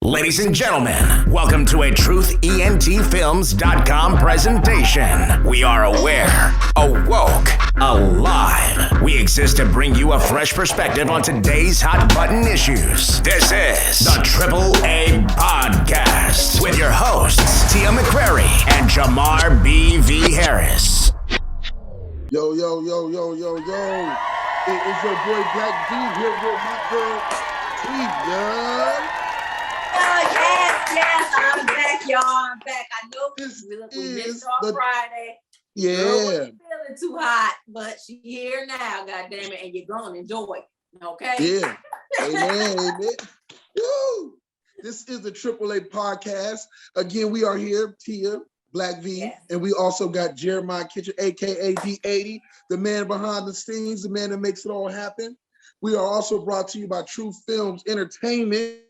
Ladies and gentlemen, welcome to a TruthENTFilms.com presentation. We are aware, awoke, alive. We exist to bring you a fresh perspective on today's hot button issues. This is the Triple A Podcast with your hosts, Tia McCrary and Jamar B.V. Harris. Yo. It is your boy Black D here with my girl Tia. Yes, I'm back, y'all. I'm back. I know we missed on Friday. Yeah. Girl wasn't feeling too hot, but she here now, goddamn it, and you're gonna enjoy it. Okay? Yeah. Amen. Woo! This is the Triple A Podcast. Again, we are here, Tia, Black V, yes. And we also got Jeremiah Kitchen, aka D80, the man behind the scenes, the man that makes it all happen. We are also brought to you by True Films Entertainment.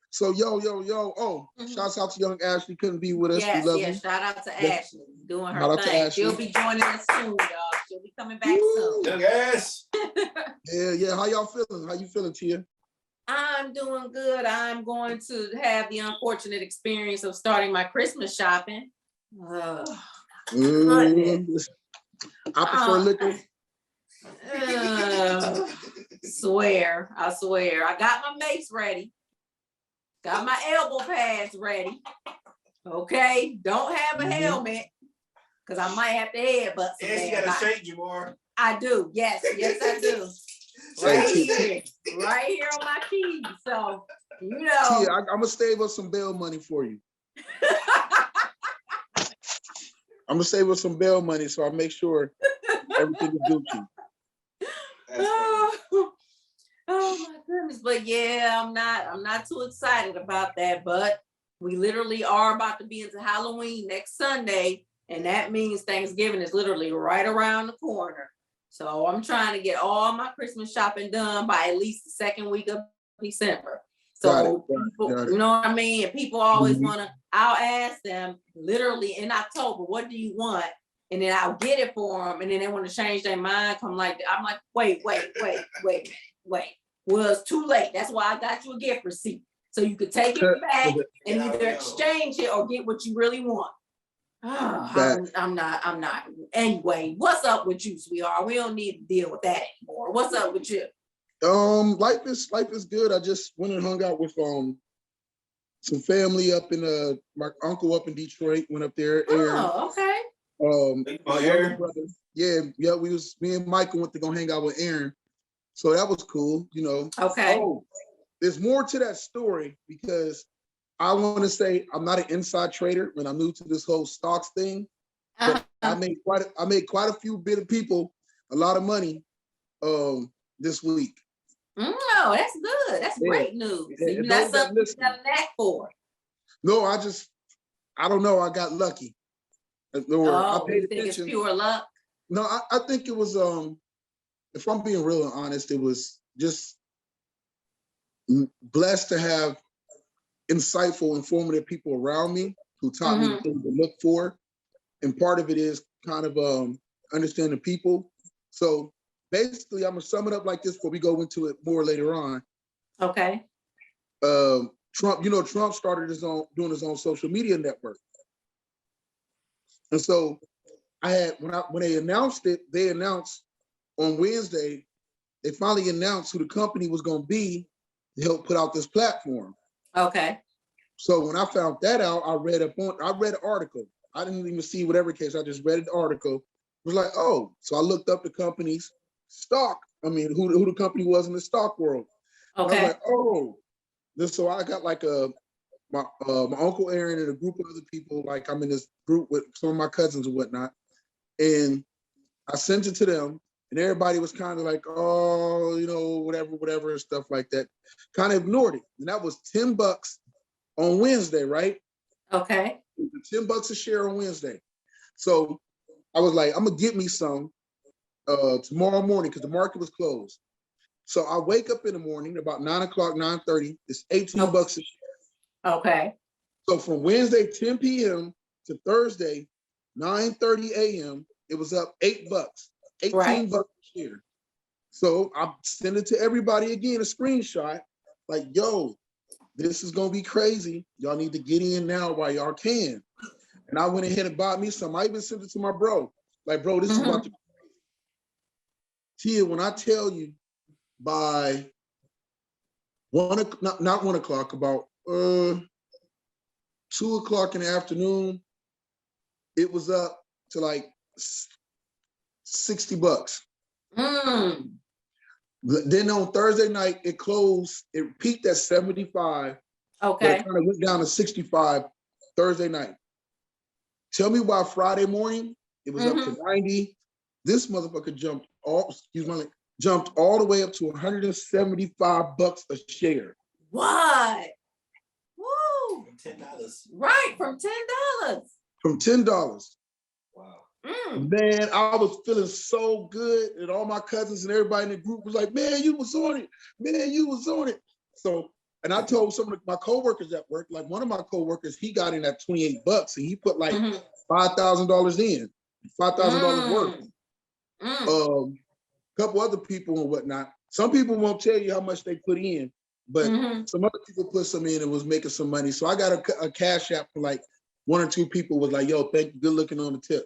So yo. Shouts out to young Ashley, couldn't be with us. Yes, we love you. Shout out to Ashley doing her thing. She'll be joining us soon, y'all. She'll be coming back soon. Young ass. Yeah. How y'all feeling? How you feeling, Tia? I'm doing good. I'm going to have the unfortunate experience of starting my Christmas shopping. I prefer liquor. I swear. I got my mace ready. Got my elbow pads ready. Okay. Don't have a helmet because I might have to headbutt some. Yes, you gotta shake you more. I do. Yes, I do. Right here on my keys. So, you know. Tia, I'm gonna save us some bail money for you. I'm gonna save us some bail money, so I make sure everything is Gucci. Oh my goodness, but yeah, I'm not too excited about that. But we literally are about to be into Halloween next Sunday, and that means Thanksgiving is literally right around the corner. So I'm trying to get all my Christmas shopping done by at least the second week of December. So people, you know what I mean? And people always I'll ask them literally in October, what do you want? And then I'll get it for them. And then they want to change their mind. I'm like, wait. Well, it's too late. That's why I got you a gift receipt. So you could take it back and either exchange it or get what you really want. Oh, I'm not. Anyway, what's up with you, sweetheart? We don't need to deal with that anymore. What's up with you? Life is good. I just went and hung out with some family up in my uncle up in Detroit. Went up there. Aaron. Oh, okay. Aaron. Yeah. Me and Michael went to go hang out with Aaron. So that was cool, you know. Okay. There's more to that story because I want to say I'm not an inside trader when I'm new to this whole stocks thing. But I made quite a few bit of people a lot of money this week. Oh, that's good. That's great news. That's something you got a knack for. No, I don't know. I got lucky. I paid you think it's pure luck? No, I think it was if I'm being real and honest, it was just blessed to have insightful, informative people around me who taught me the things to look for. And part of it is kind of understanding people. So basically, I'm gonna sum it up like this before we go into it more later on. Okay. Trump started doing his own social media network. And so when they announced it, they announced on Wednesday, they finally announced who the company was going to be to help put out this platform. Okay. So when I found that out, I read the article. I didn't even see whatever case. I just read the article. It was like, oh, so I looked up the company's stock. I mean, who the company was in the stock world. Okay. I was like, oh, so I got like my Uncle Aaron and a group of other people. Like I'm in this group with some of my cousins and whatnot, and I sent it to them. And everybody was kind of like, oh, whatever, and stuff like that. Kind of ignored it. And that was $10 on Wednesday, right? Okay. $10 a share on Wednesday. So I was like, I'm going to get me some tomorrow morning because the market was closed. So I wake up in the morning about 9 o'clock, 9:30. It's $18 a share. Okay. So from Wednesday, 10 p.m. to Thursday, 9:30 a.m., it was up $8. $18 a share. So I send it to everybody again, a screenshot, like, yo, this is gonna be crazy. Y'all need to get in now while y'all can. And I went ahead and bought me some. I even sent it to my bro. Like, bro, this is about to be crazy. Tia, when I tell you by not 1 o'clock, about 2 o'clock in the afternoon, it was up to like $60. Then on Thursday night, it closed, it peaked at 75. Okay. But it kind of went down to 65 Thursday night. Tell me why Friday morning it was up to 90. This motherfucker jumped all the way up to $175 a share. What? Woo! $10. Right, from $10. From $10. Wow. Man, I was feeling so good, and all my cousins and everybody in the group was like, man, you was on it. Man, you was on it. So, and I told some of my coworkers at work, like one of my coworkers, he got in at $28 and he put like $5,000 in, $5,000 worth. A couple other people and whatnot. Some people won't tell you how much they put in, but some other people put some in and was making some money. So I got a cash app for like 1 or 2 people was like, yo, thank you, good looking on the tip.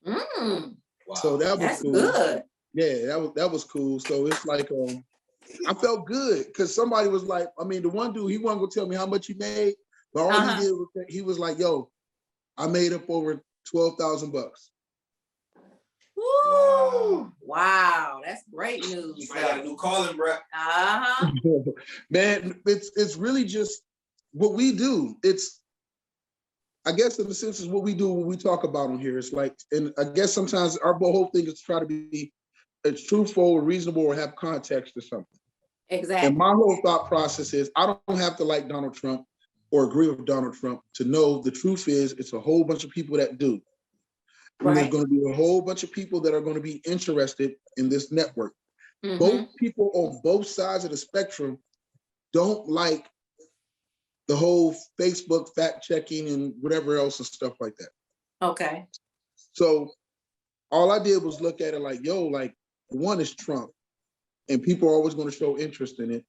Wow. So that was That's cool. good. Yeah, that was cool. So it's like I felt good because somebody was like, I mean, the one dude, he wasn't gonna tell me how much he made, but all he did was he was like, yo, I made up over $12,000. Woo! Wow, that's great news. You got a new calling, bro. Man, it's really just what we do. It's, I guess in a sense, is what we do when we talk about on here. It's like, and I guess sometimes our whole thing is to try to be as truthful or reasonable or have context or something. Exactly. And my whole thought process is I don't have to like Donald Trump or agree with Donald Trump to know the truth is it's a whole bunch of people that do. And there's going to be a whole bunch of people that are going to be interested in this network. Both people on both sides of the spectrum don't like the whole Facebook fact checking and whatever else and stuff like that. Okay. So all I did was look at it like, yo, like one is Trump and people are always going to show interest in it.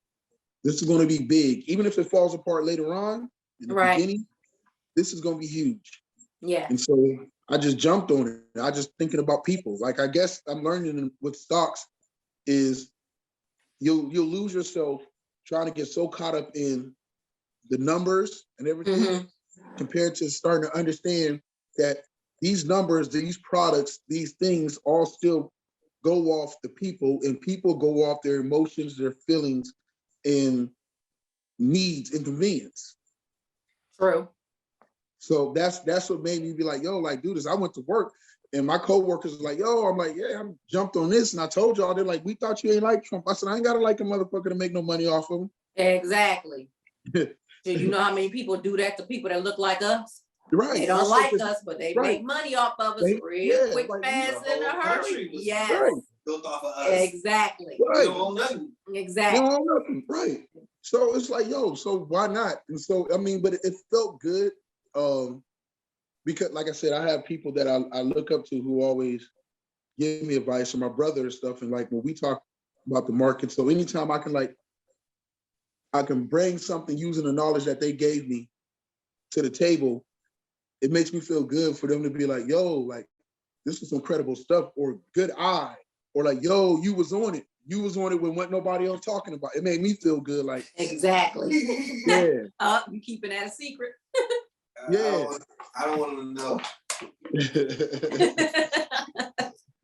This is going to be big. Even if it falls apart later on in the beginning, this is going to be huge. Yeah. And so I just jumped on it. I just thinking about people. Like, I guess I'm learning with stocks is you'll lose yourself trying to get so caught up in the numbers and everything compared to starting to understand that these numbers, these products, these things all still go off the people, and people go off their emotions, their feelings, and needs and convenience. True. So that's what made me be like, yo, like, do this. I went to work and my coworkers was like, yo, I'm like, yeah, I'm jumped on this. And I told y'all, they're like, we thought you ain't like Trump. I said, I ain't gotta like a motherfucker to make no money off of him. Exactly. Do you know how many people do that to people that look like us? Right. They don't like us, but they make money off of us real quick, like, fast, in a hurry. Yes. Right. Built off of us. Exactly. Right. We don't own nothing. Exactly. We don't own nothing. Right. So it's like, yo, so why not? And so, I mean, but it felt good. Because like I said, I have people that I look up to who always give me advice, and my brother and stuff. And like when we talk about the market, so anytime I can bring something using the knowledge that they gave me to the table, it makes me feel good for them to be like, yo, like this is some credible stuff, or good eye, or like, yo, you was on it. You was on it when wasn't nobody else talking about it. It made me feel good. Like, exactly. Yeah. You keeping that a secret? Yeah. I don't want to know. What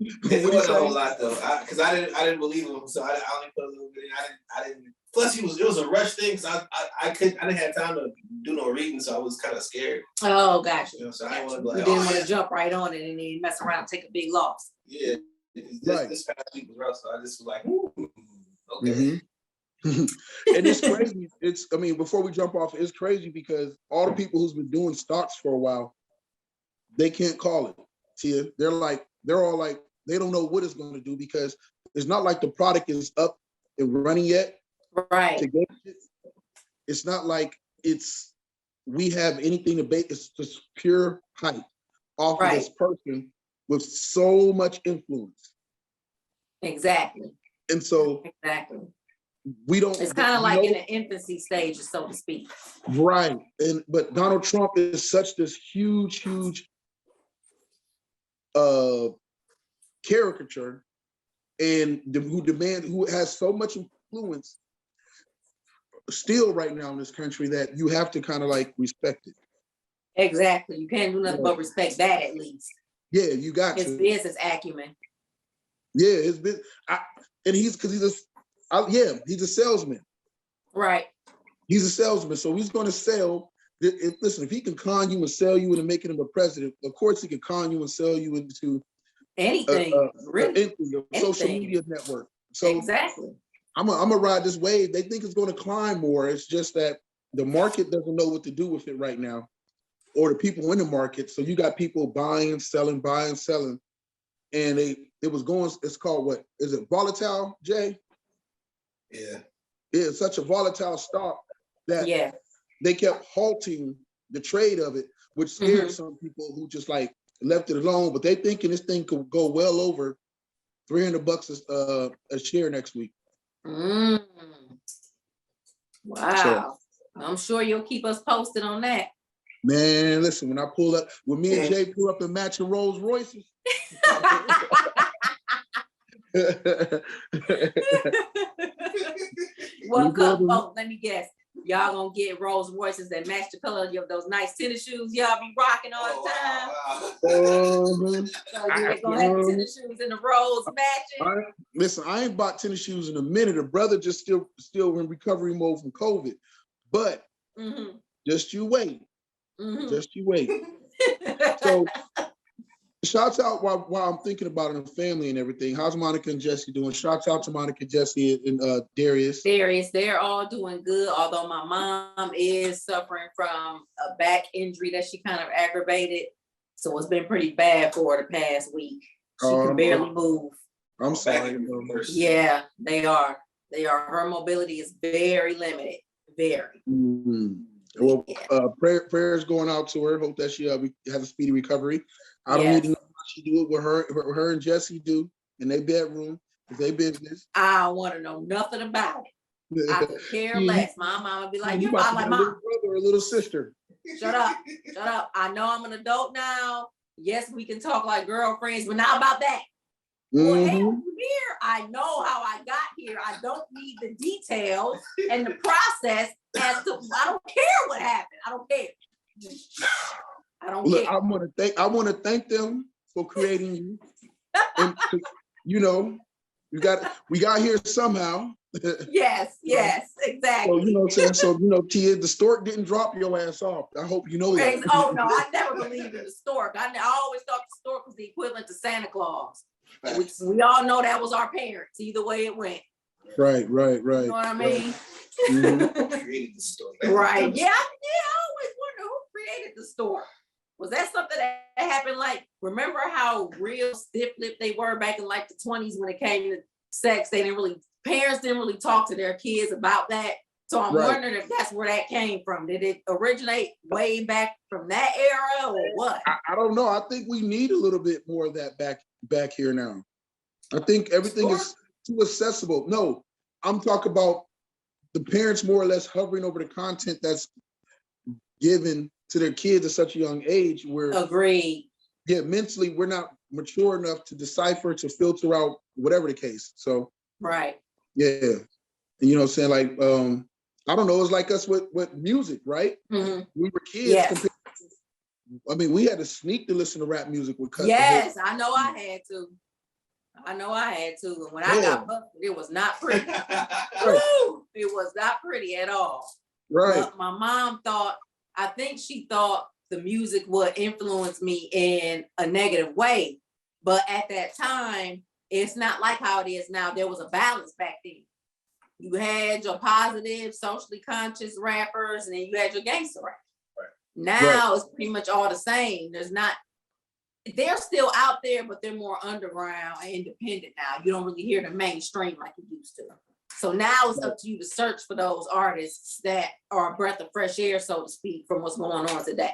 It do you wasn't a say? whole lot though, because I didn't believe him, so I only put a little bit in. I didn't. Plus, it was a rush thing, because I didn't have time to do no reading, so I was kind of scared. Oh, gotcha. You know, so I Gotcha. wanted to You didn't want to jump right on it and then mess around and take a big loss. Yeah, this past week was rough, so I just was like, ooh, okay. Mm-hmm. And it's crazy. I mean, before we jump off, it's crazy because all the people who's been doing stocks for a while, they can't call it. Tia, they're all like, they don't know what it's going to do because it's not like the product is up and running yet. Right. To get it. It's not like we have anything to base. It's just pure hype off of this person with so much influence. Exactly. And so exactly. we don't. It's kind of like in the infancy stage, so to speak. Right. But Donald Trump is such this huge caricature, and who has so much influence still right now in this country that you have to kind of like respect it. Exactly. You can't do nothing but respect that, at least. Yeah, you got his business acumen. Yeah, his business, and he's a salesman. Right. He's a salesman, so he's going to sell. Listen, if he can con you and sell you into making him a president, of course he can con you and sell you into anything, really, a social media network. So exactly. I'm gonna ride this wave. They think it's going to climb more. It's just that the market doesn't know what to do with it right now, or the people in the market. So you got people buying, selling, and it was going. It's called, what is it? Volatile, Jay? Yeah. It's such a volatile stock that they kept halting the trade of it, which scared some people who just like left it alone. But they thinking this thing could go well over $300 a share next week. Wow. So, I'm sure you'll keep us posted on that. Man, listen, when me and Jay pull up in matching Rolls Royces. Well, let me guess. Y'all gonna get Rolls Royces that match the color of those nice tennis shoes y'all be rocking all the time. So you're gonna have the tennis shoes and the Rolls matching. Listen, I ain't bought tennis shoes in a minute. A brother just still in recovery mode from COVID, but just you wait. Just you wait. So shouts out while I'm thinking about it in the family and everything. How's Monica and Jesse doing? Shouts out to Monica, Jesse, and Darius. They're all doing good, although my mom is suffering from a back injury that she kind of aggravated. So it's been pretty bad for her the past week. She can barely move. I'm sorry. Yeah, they are. Her mobility is very limited. Very. Well, prayers going out to her. Hope that she has a speedy recovery. I don't need to know how she do it. What her and Jesse do in their bedroom. It's their business. I don't want to know nothing about it. I could care less. My mama would be like, "You're my mom, little brother or little sister." Shut up. I know I'm an adult now. Yes, we can talk like girlfriends, but not about that. Well, hell, you here. I know how I got here. I don't need the details and the process as to. I don't care what happened. I don't care. Look, care. I want to thank them for creating you. And, we got here somehow. Yes, exactly. So Tia, the stork didn't drop your ass off. I hope you know that. Oh no, I never believed in the stork. I always thought the stork was the equivalent to Santa Claus. We all know that was our parents. Either way it went. Right. You know what I mean? Created the stork. Right. Yeah. I always wonder who created the stork. Was that something that happened? Like, remember how real stiff-lipped they were back in like the 20s when it came to sex? Parents didn't really talk to their kids about that. So I'm wondering if that's where that came from. Did it originate way back from that era or what? I don't know. I think we need a little bit more of that back here now. I think everything is too accessible. No, I'm talking about the parents more or less hovering over the content that's given to their kids at such a young age where mentally we're not mature enough to decipher, to filter out whatever the case. So you know what I'm saying? Like I don't know, it's like us with music, right? We were kids. I mean, we had to sneak to listen to rap music with cousins. Yes, I know I had to. And when I got busted, it was not pretty. It was not pretty at all. Right. But my mom I think she thought the music would influence me in a negative way. But at that time, it's not like how it is now. There was a balance back then. You had your positive, socially conscious rappers, and then you had your gangster rappers. Now it's pretty much all the same. They're still out there, but they're more underground and independent now. You don't really hear the mainstream like you used to. So now it's up to you to search for those artists that are a breath of fresh air, so to speak, from what's going on today.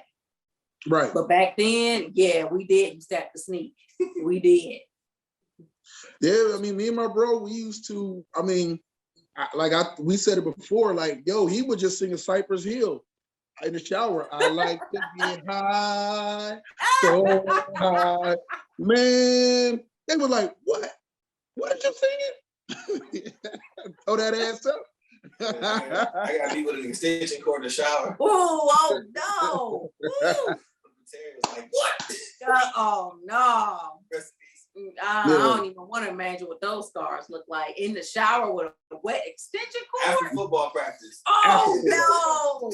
Right. But back then, we did used to have to sneak. We did. Yeah, I mean, me and my bro, we used to, we said it before, like, yo, he would just sing a Cypress Hill in the shower. I like to get high, so high. Man, they were like, what? What did you sing? Throw that ass up. I gotta be with an extension cord in the shower. Ooh, oh no. Like, what? Oh no. I don't even want to imagine what those scars look like in the shower with a wet extension cord. After football practice. Oh no.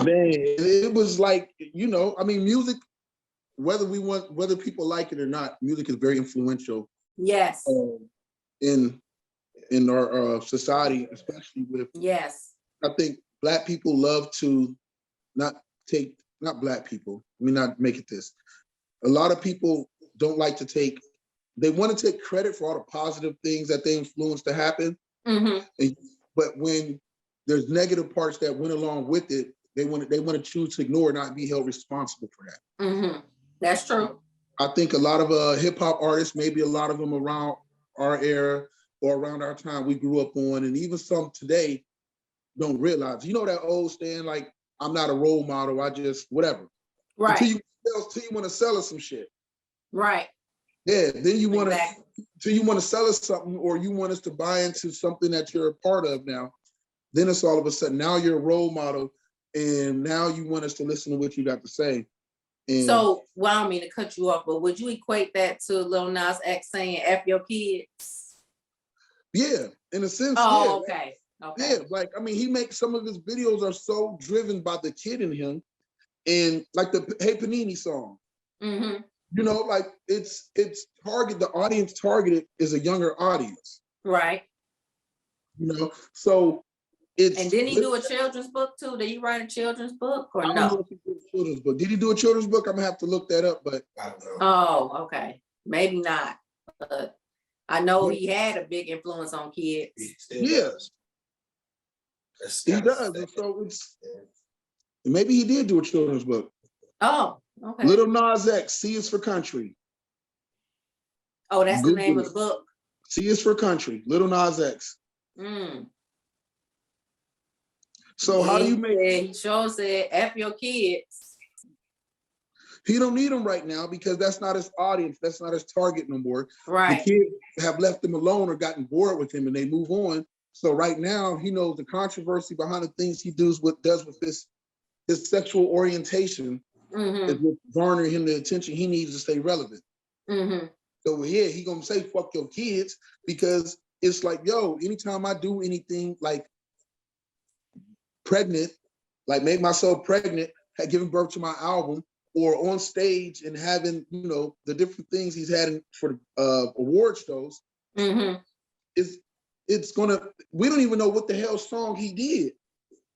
Man, it was like, I mean, music, whether people like it or not, music is very influential. Yes. In our society, especially with. Yes. I think Black people love to not Black people. Let me not make it this. A lot of people don't like to they want to take credit for all the positive things that they influence to happen. Mm-hmm. But when there's negative parts that went along with it, they want to choose to ignore, not be held responsible for that. Mm-hmm. That's true. I think a lot of hip hop artists, maybe a lot of them around our era or around our time we grew up on, and even some today don't realize. You know that old stand, like, I'm not a role model, I just whatever. Right. Until you want to sell us some shit. Right. Yeah. Then you want to sell us something, or you want us to buy into something that you're a part of now. Then it's all of a sudden, now you're a role model, and now you want us to listen to what you got to say. And so, well, I don't mean to cut you off, but would you equate that to Lil Nas X saying F your kids? Yeah, in a sense. Oh, yeah. Okay. Yeah, like, I mean, he makes some of his videos are so driven by the kid in him. And like the Hey Panini song, mm-hmm. Like it's the audience targeted is a younger audience. Right. So it's. And didn't he do a children's book too? Did he write a children's book or I don't no? know if he did a children's book. Did he do a children's book? I'm gonna have to look that up, but I don't know. Oh, okay. Maybe not. But I know he had a big influence on kids. Yes. He does. And so maybe he did do a children's book. Oh, okay. Little Nas X, C is for Country. Oh, that's the name of the book. C is for Country, Little Nas X. So how do you make? He sure said F your kids. He don't need them right now because that's not his audience. That's not his target no more. Right. The kids have left him alone or gotten bored with him and they move on. So right now he knows the controversy behind the things he does with his sexual orientation is what garnering him the attention he needs to stay relevant. So yeah, he gonna say fuck your kids because it's like, yo, anytime I do anything like pregnant, like make myself pregnant, had given birth to my album, or on stage and having, the different things he's had for award shows, it's gonna, we don't even know what the hell song he did.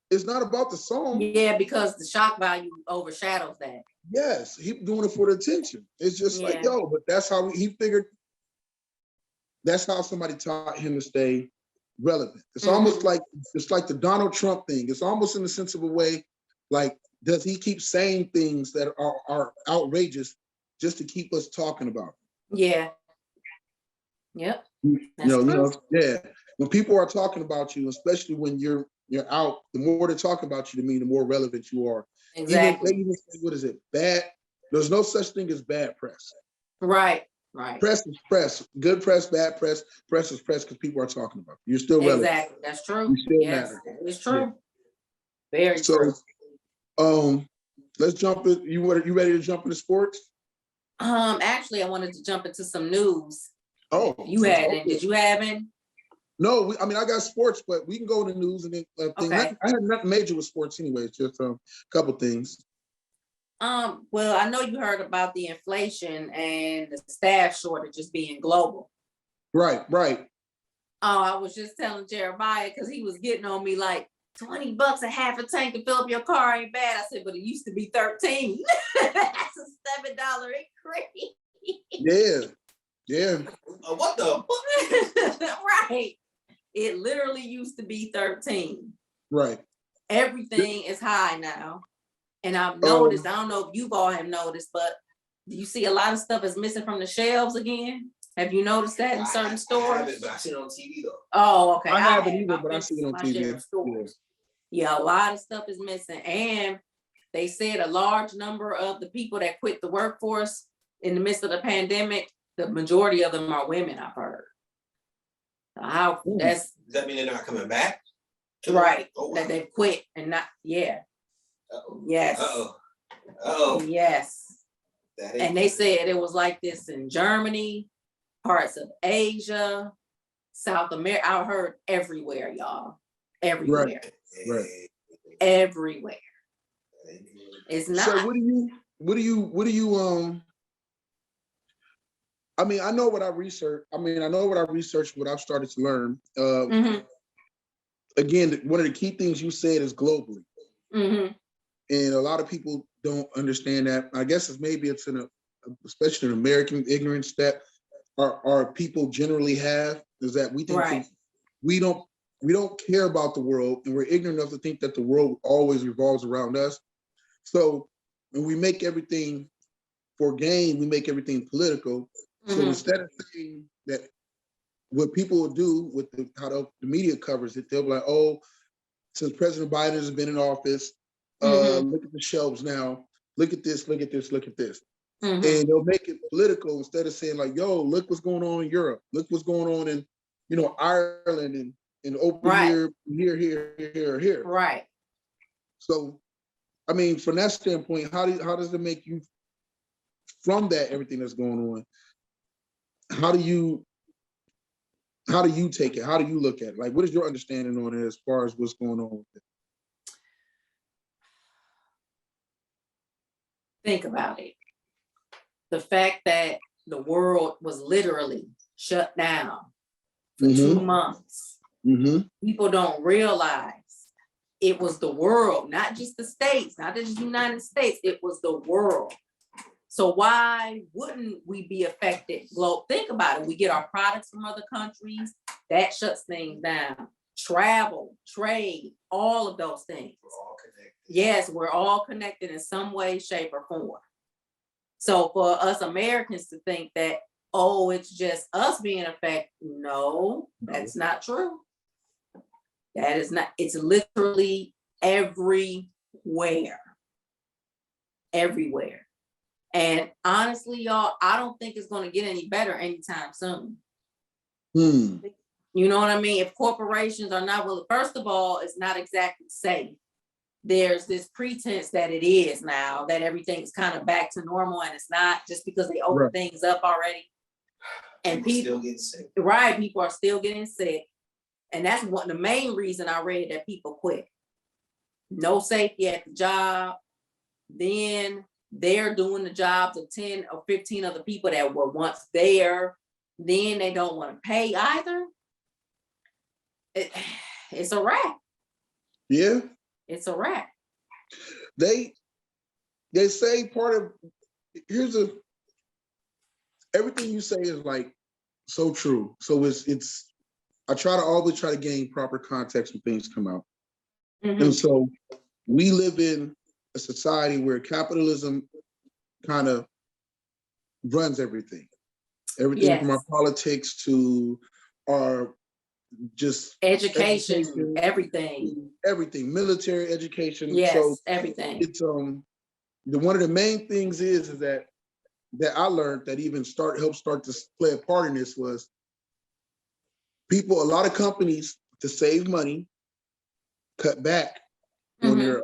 It's not about the song. Yeah, because the shock value overshadows that. Yes, he's doing it for the attention. It's just like, yo, but that's how he figured, that's how somebody taught him to stay relevant. It's almost like, it's like the Donald Trump thing. It's almost in the sense of a way, like, does he keep saying things that are outrageous just to keep us talking about it? Yeah. Yep. Yeah. When people are talking about you, especially when you're out, the more they talk about you, to me, the more relevant you are. Exactly. Even say, what is it? Bad. There's no such thing as bad press. Right. Press is press. Good press, bad press. Press is press because people are talking about you. You're still relevant. Exactly. That's true. You still matter. It's true. Yeah. Very true. Let's jump in. You ready to jump into sports? Actually, I wanted to jump into some news. Oh, you had it. Did you have it? No, I got sports, but we can go into news and then Okay. I had nothing major with sports anyway. It's just a couple things. Well, I know you heard about the inflation and the staff shortages being global. Right. I was just telling Jeremiah because he was getting on me like, $20 a half a tank to fill up your car ain't bad. I said, but it used to be $13. That's a $7 increase. Yeah. What the? Right. It literally used to be 13. Right. Everything is high now. And I've noticed, I don't know if you've all have noticed, but do you see a lot of stuff is missing from the shelves again? Have you noticed that in certain stores? I haven't, but I seen it on TV though. Oh, okay. I haven't either, but I see it on my TV. share of stores. Yeah, a lot of stuff is missing. And they said a large number of the people that quit the workforce in the midst of the pandemic, the majority of them are women, I've heard. Does that mean they're not coming back? Right. Oh, wow. That they've quit and not, yeah. Uh-oh. Yes. Uh-oh. Yes. And they said it was like this in Germany, parts of Asia, South America. I heard everywhere, y'all. Everywhere. Right. Everywhere. It's not. So what do you I mean, I know what I researched. What I've started to learn. Again, one of the key things you said is globally. And a lot of people don't understand that. I guess especially an American ignorance that our people generally have, is that we think we don't care about the world, and we're ignorant enough to think that the world always revolves around us. So when we make everything for gain, we make everything political. So instead of saying that, what people will do with how the media covers it, they'll be like, oh, since President Biden has been in office, look at the shelves now. Look at this, look at this, look at this. And they'll make it political instead of saying like, yo, look what's going on in Europe. Look what's going on in, Ireland and over here. Right. So, I mean, from that standpoint, how does it make you, from that, everything that's going on, how do you take it? How do you look at it? Like, what is your understanding on it as far as what's going on with it? Think about it. The fact that the world was literally shut down for 2 months. People don't realize it was the world, not just the states, not just the United States, it was the world. So why wouldn't we be affected? Think about it. We get our products from other countries, that shuts things down. Travel, trade, all of those things. We're all connected. Yes, we're all connected in some way, shape, or form. So for us Americans to think that, oh, it's just us being affected, no, that's not true. That is not, it's literally everywhere. Everywhere. And honestly, y'all, I don't think it's going to get any better anytime soon. You know what I mean? If corporations are not willing, first of all, it's not exactly safe. There's this pretense that it is now, that everything's kind of back to normal, and it's not, just because they open things up already. And people still getting sick. Right, people are still getting sick. And that's the main reason I read that people quit. No safety at the job. Then they're doing the jobs of 10 or 15 other people that were once there. Then they don't want to pay either. It's a wrap. Yeah. It's a wrap. They say everything you say is like so true. So I always try to gain proper context when things come out. And so we live in a society where capitalism kind of runs everything. Everything from our politics to our just education, everything, military education. Yes, so everything. It's one of the main things is that I learned that even helped start to play a part in this was a lot of companies, to save money, cut back on their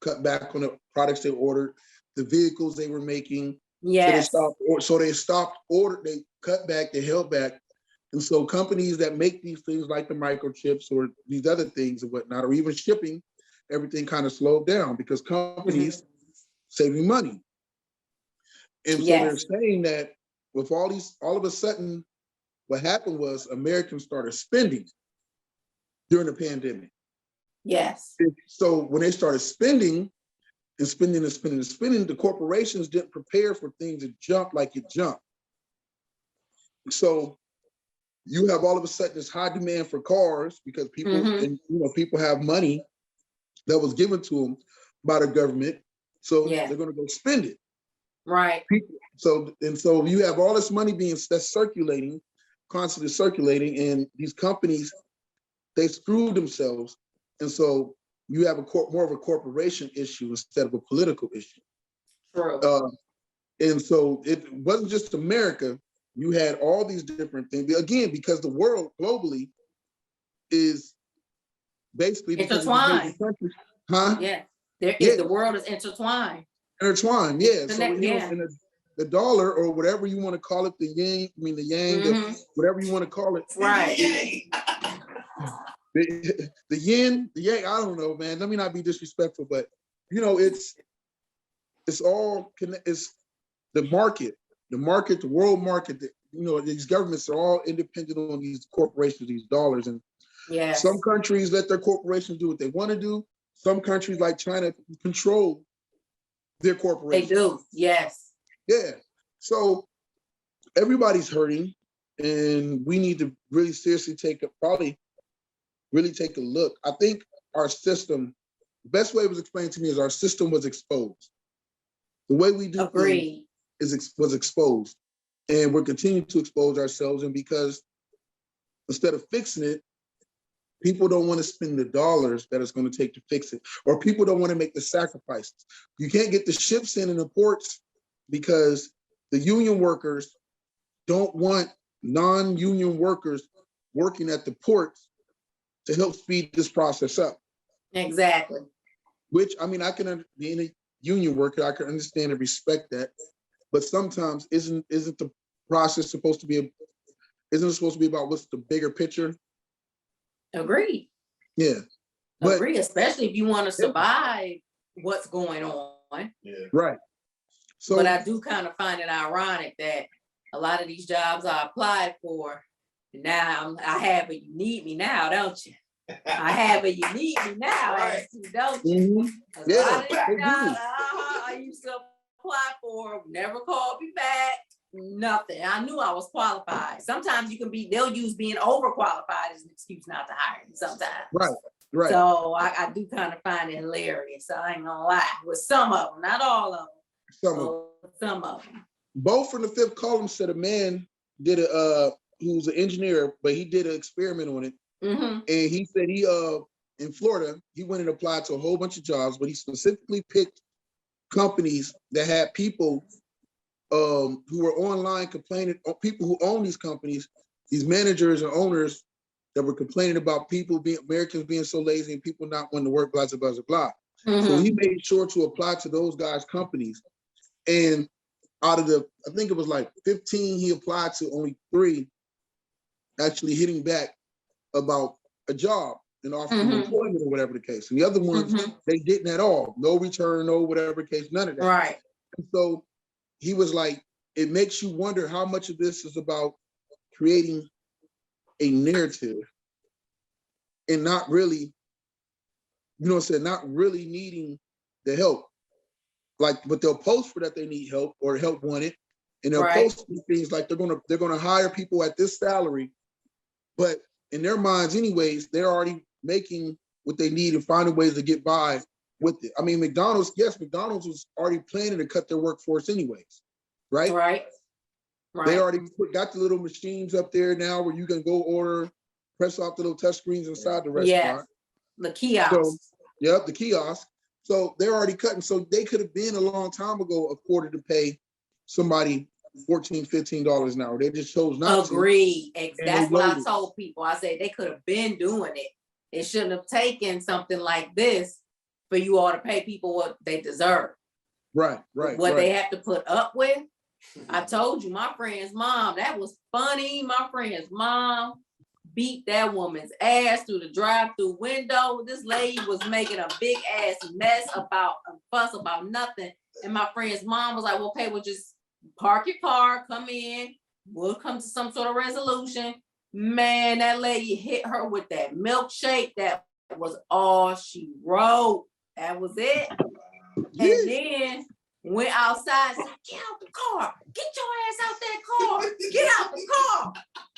cut back on the products they ordered, the vehicles they were making. Yes. So they stopped order. They cut back. They held back. And so companies that make these things like the microchips or these other things and whatnot, or even shipping, everything kind of slowed down because companies saving money. And so they're saying that with all of a sudden, what happened was Americans started spending during the pandemic. Yes. So when they started spending, the corporations didn't prepare for things to jump like it jumped. So you have all of a sudden this high demand for cars because people people have money that was given to them by the government. So they're going to go spend it. Right. So you have all this money that's circulating, constantly circulating, and these companies, they screwed themselves, and so you have more of a corporation issue instead of a political issue. True. And so it wasn't just America. You had all these different things again because the world globally is basically intertwined. Yeah, the world is intertwined. Intertwined, yeah. So and the dollar or whatever you want to call it, the yang, whatever you want to call it, right? The yin, the yang. I don't know, man. Let me not be disrespectful, but it's the market, the world market. These governments are all independent on these corporations, these dollars, and some countries let their corporations do what they want to do. Some countries, like China, control their corporations. They do, yes. Yeah. So everybody's hurting, and we need to really seriously take a look. I think our system, the best way it was explained to me is our system was exposed. The way we do things was exposed, and we're continuing to expose ourselves. And because instead of fixing it, people don't want to spend the dollars that it's going to take to fix it, or people don't want to make the sacrifices. You can't get the ships in the ports because the union workers don't want non-union workers working at the ports to help speed this process up. Exactly. Which, I mean, being a union worker, I can understand and respect that, but sometimes isn't the process supposed to be about what's the bigger picture? Agreed. Yeah. Agree, especially if you want to survive what's going on. Yeah. Right. So, but I do kind of find it ironic that a lot of these jobs I applied for, now I have a you need me now, don't you? I have a you need me now, right. Don't you? Mm-hmm. A lot of these jobs I used to apply for never called me back. Nothing. I knew I was qualified. Sometimes they'll use being overqualified as an excuse not to hire me sometimes. Right. So I do kind of find it hilarious. So I ain't gonna lie. With some of them, not all of them. Some of them. Both from the fifth column said a man did who's an engineer, but he did an experiment on it. Mm-hmm. And he said in Florida, he went and applied to a whole bunch of jobs, but he specifically picked companies that had people who were online complaining, people who own these companies, these managers and owners that were complaining about Americans being so lazy and people not wanting to work, blah, blah, blah, blah. Mm-hmm. So he made sure to apply to those guys' companies. And out of I think it was like 15 he applied to, only 3 actually hitting back about a job and offering employment or whatever the case. And the other ones, they didn't at all. No return, no whatever case, none of that. Right. And so he was like, it makes you wonder how much of this is about creating a narrative and not really, not really needing the help. But they'll post for that they need help or help wanted, and they'll post things like they're gonna hire people at this salary, but in their minds, anyways, they're already making what they need and finding ways to get by with it. I mean, McDonald's was already planning to cut their workforce anyways, right? Right. They already got the little machines up there now where you can go order, press off the little touch screens inside the restaurant. Yes, the kiosk. So, the kiosk. So they're already cutting. So they could have been a long time ago afforded to pay somebody $14, $15 an hour. They just chose not to. Agreed. That's what I told people. I said they could have been doing it. It shouldn't have taken something like this for you all to pay people what they deserve. Right. What they have to put up with. I told you, my friend's mom, that was funny. My friend's mom beat that woman's ass through the drive-through window. This lady was making a big ass mess about a fuss about nothing. And my friend's mom was like, well, okay, we'll just park your car, come in, we'll come to some sort of resolution. Man, that lady hit her with that milkshake. That was all she wrote. That was it. And then went outside and said, get out the car. Get your ass out that car. Get out the car.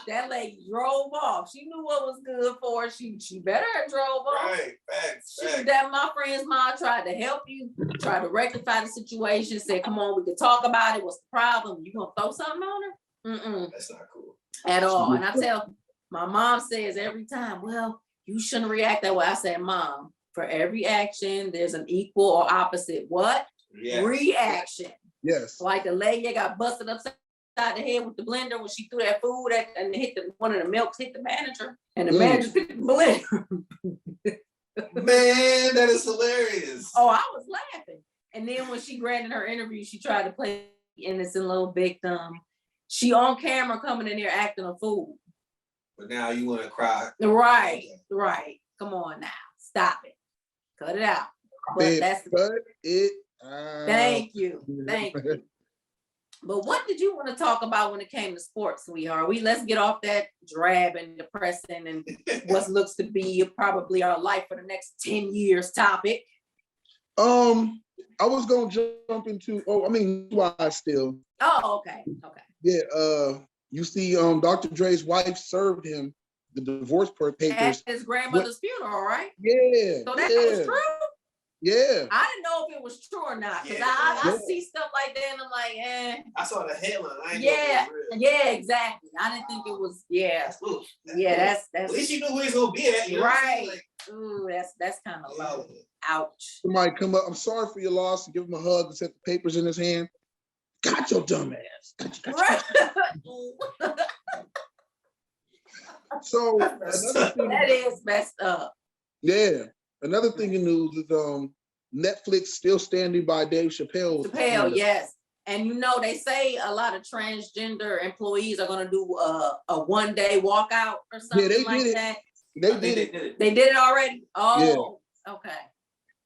That lady drove off. She knew what was good for her. She better have drove off. Right, facts. That my friend's mom tried to help you, tried to rectify the situation, said, come on, we can talk about it. What's the problem? You gonna throw something on her? Mm-mm. That's not cool. At all. And I tell, my mom says every time, well, you shouldn't react that way. I said, Mom, for every action, there's an equal or opposite what? Yes. Reaction. Yes. Like the lady got busted upside the head with the blender when she threw that food at and hit one of the milks hit the manager and the manager hit the blender. Man, that is hilarious. Oh, I was laughing. And then when she granted her interview, she tried to play innocent little victim. She on camera coming in there acting a fool. But now you want to cry. Right. Come on now. Stop it. Cut it out. But cut it out. Thank you. But what did you want to talk about when it came to sports, sweetheart? Let's get off that drab and depressing and what looks to be probably our life for the next 10 years topic. I was gonna jump into why still. Oh, okay. Yeah, you see, Dr. Dre's wife served him the divorce papers at his grandmother's funeral, right? Yeah. So that was true? Yeah. I didn't know if it was true or not, because I see stuff like that and I'm like, I saw the headline. Yeah, exactly. I didn't think it was, that's at least you knew where he's gonna be at, right. Ooh, that's kind of low. Ouch. Somebody come up, I'm sorry for your loss, and give him a hug and set the papers in his hand. Got your dumb ass. Got you. So that is messed up. Yeah. Another thing in news is Netflix still standing by Dave Chappelle. Yes. And they say a lot of transgender employees are going to do a one-day walkout or something that. They did it. They did it already? Oh, yeah. Okay.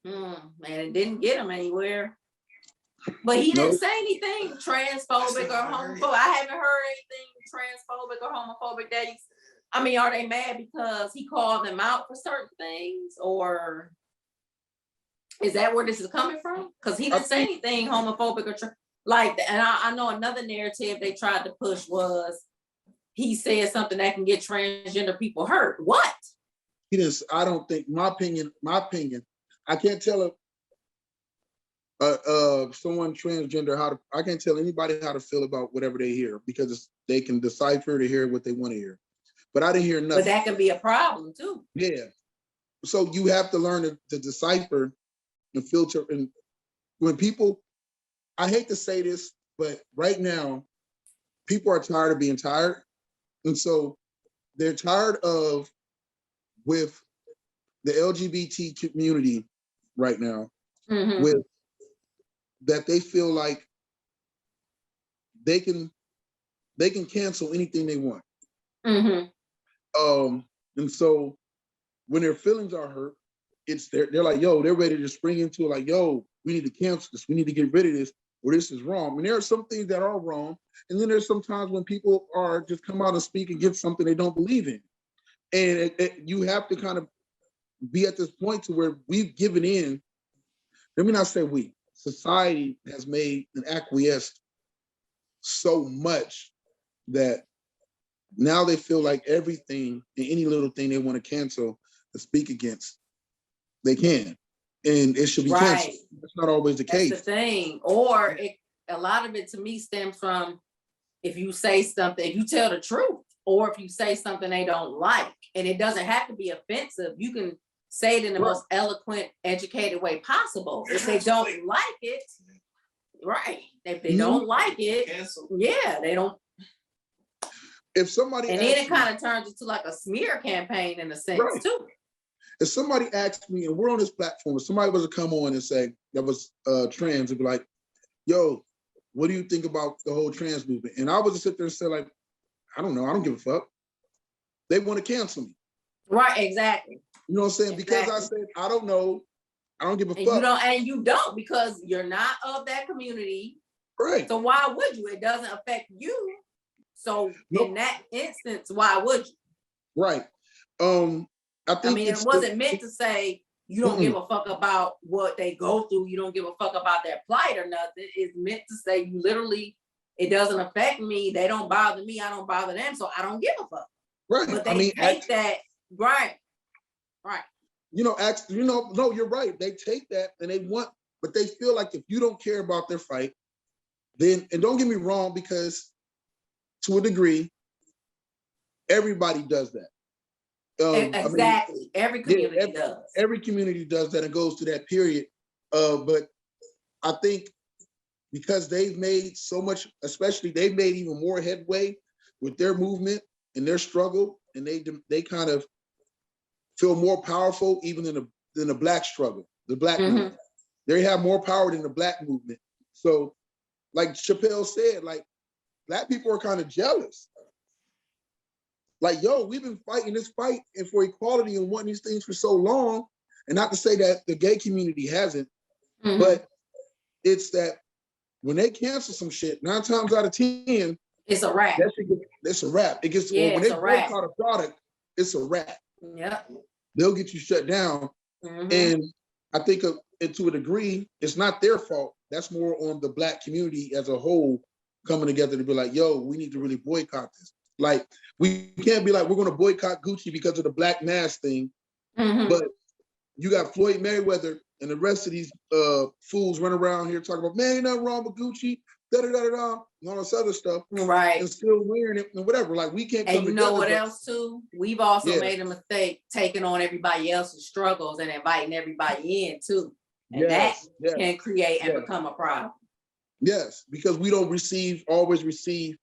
Man, it didn't get him anywhere. But he didn't say anything transphobic or homophobic. I haven't heard anything transphobic or homophobic that are they mad because he called them out for certain things, or is that where this is coming from? Because he didn't say anything homophobic or and I know another narrative they tried to push was he said something that can get transgender people hurt. What? He didn't. I don't think. My opinion. I can't tell someone transgender I can't tell anybody how to feel about whatever they hear because they can decipher to hear what they want to hear. But I didn't hear nothing. But that can be a problem too. Yeah. So you have to learn to decipher and filter. And when people, I hate to say this, but right now, people are tired of being tired. And so they're tired of with the LGBT community right now, with that they feel like they can cancel anything they want. And so when their feelings are hurt, they're like, yo, they're ready to spring into it, like, yo, we need to cancel this, we need to get rid of this, or this is wrong. And there are some things that are wrong, and then there's sometimes when people are just come out and speak and give something they don't believe in. And you have to kind of be at this point to where we've given in. Let me not say we. Society has made and acquiesced so much that now they feel like everything and any little thing they want to cancel and speak against, they can. And it should be canceled. That's not always the case. That's the thing. Or a lot of it to me stems from if you say something, if you tell the truth, or if you say something they don't like, and it doesn't have to be offensive. You can say it in the most eloquent, educated way possible. If they don't like it, if they don't like it, cancel. Yeah, they don't. If somebody and then it kind of turns into like a smear campaign in a sense too. If somebody asked me, and we're on this platform, if somebody was to come on and say that was trans, and be like, yo, what do you think about the whole trans movement? And I was to sit there and say, like, I don't know, I don't give a fuck. They want to cancel me. Right, exactly. You know what I'm saying? Exactly. Because I said, I don't know, I don't give a fuck. You don't because you're not of that community. Right. So why would you? It doesn't affect you. So in that instance, why would you? Right. I think it wasn't meant to say you don't give a fuck about what they go through. You don't give a fuck about their plight or nothing. It's meant to say you literally it doesn't affect me. They don't bother me. I don't bother them. So I don't give a fuck. Right. But they take that, right. No, you're right. They take that and but they feel like if you don't care about their fight, then, and don't get me wrong, because to a degree, everybody does that. Exactly. Every community does. Every community does that and goes through that period. But I think because they've made so much, especially they've made even more headway with their movement and their struggle, and they kind of feel more powerful even than the Black struggle, the Black movement. They have more power than the Black movement. So, like Chappelle said, like Black people are kind of jealous. Like, yo, we've been fighting this fight and for equality and wanting these things for so long. And not to say that the gay community hasn't, but it's that when they cancel some shit, 9 times out of 10, it's a wrap. It's a wrap. It gets when they boycott a product, it's a wrap. Yeah. They'll get you shut down. And I think to a degree, it's not their fault. That's more on the Black community as a whole coming together to be like, yo, we need to really boycott this. Like, we can't be like, we're going to boycott Gucci because of the Black mask thing. But you got Floyd Mayweather and the rest of these fools running around here talking about, man, ain't nothing wrong with Gucci, da-da-da-da-da, and all this other stuff. Right. And still wearing it and whatever. Like, we can't come together. And you know what else, too? We've also made a mistake taking on everybody else's struggles and inviting everybody in, too. And that can create and become a problem. Yes, because we don't always receive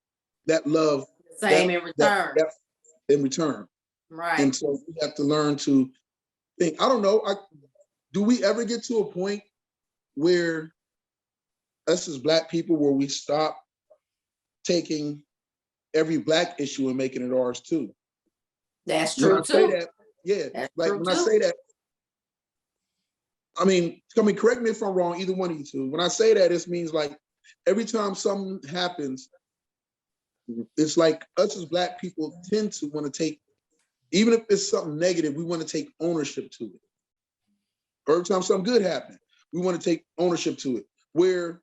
that love. Same in return. In return. Right. And so we have to learn to think. I don't know. Do we ever get to a point where us as Black people, where we stop taking every Black issue and making it ours too? That's true too. I say that, I mean, correct me if I'm wrong, either one of you two. When I say that, it means like every time something happens, it's like us as Black people tend to want to take, even if it's something negative, we want to take ownership to it. Every time something good happens, we want to take ownership to it. Where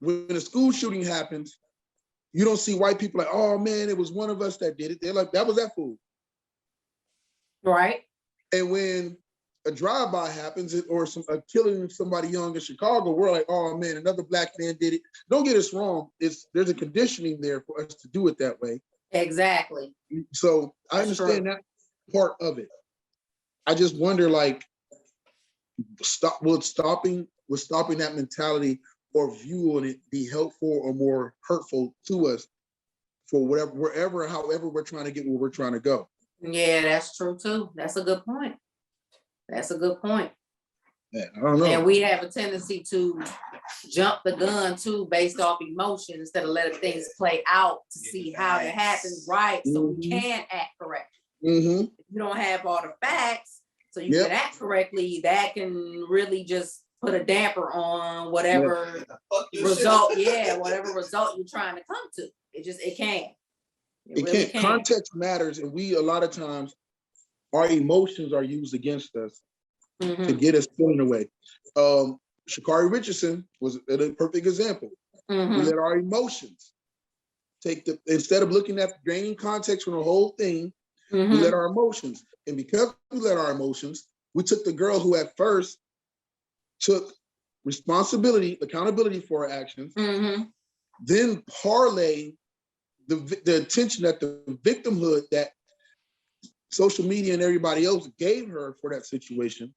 when a school shooting happens, you don't see white people like, oh man, it was one of us that did it. They're like, that was that fool. Right. And when a drive-by happens or a killing of somebody young in Chicago, we're like, oh man, another Black man did it. Don't get us wrong. There's a conditioning there for us to do it that way. Exactly. So I understand that part of it. I just wonder, like, would stopping that mentality or view on it be helpful or more hurtful to us for however we're trying to get where we're trying to go? Yeah, that's true too. That's a good point. Yeah, I don't know. And we have a tendency to jump the gun too based off emotion instead of letting things play out to see how it happens, right? So we can act correctly. If you don't have all the facts, so you can act correctly, that can really just put a damper on whatever result, whatever result you're trying to come to. It can. It really can. Context matters, and a lot of times our emotions are used against us to get us feeling away. Sha'Carri Richardson was a perfect example. We let our emotions instead of looking at gaining context from the whole thing, we let our emotions. And because we let our emotions, we took the girl who at first took accountability for her actions, then parlay the attention that the victimhood that social media and everybody else gave her for that situation.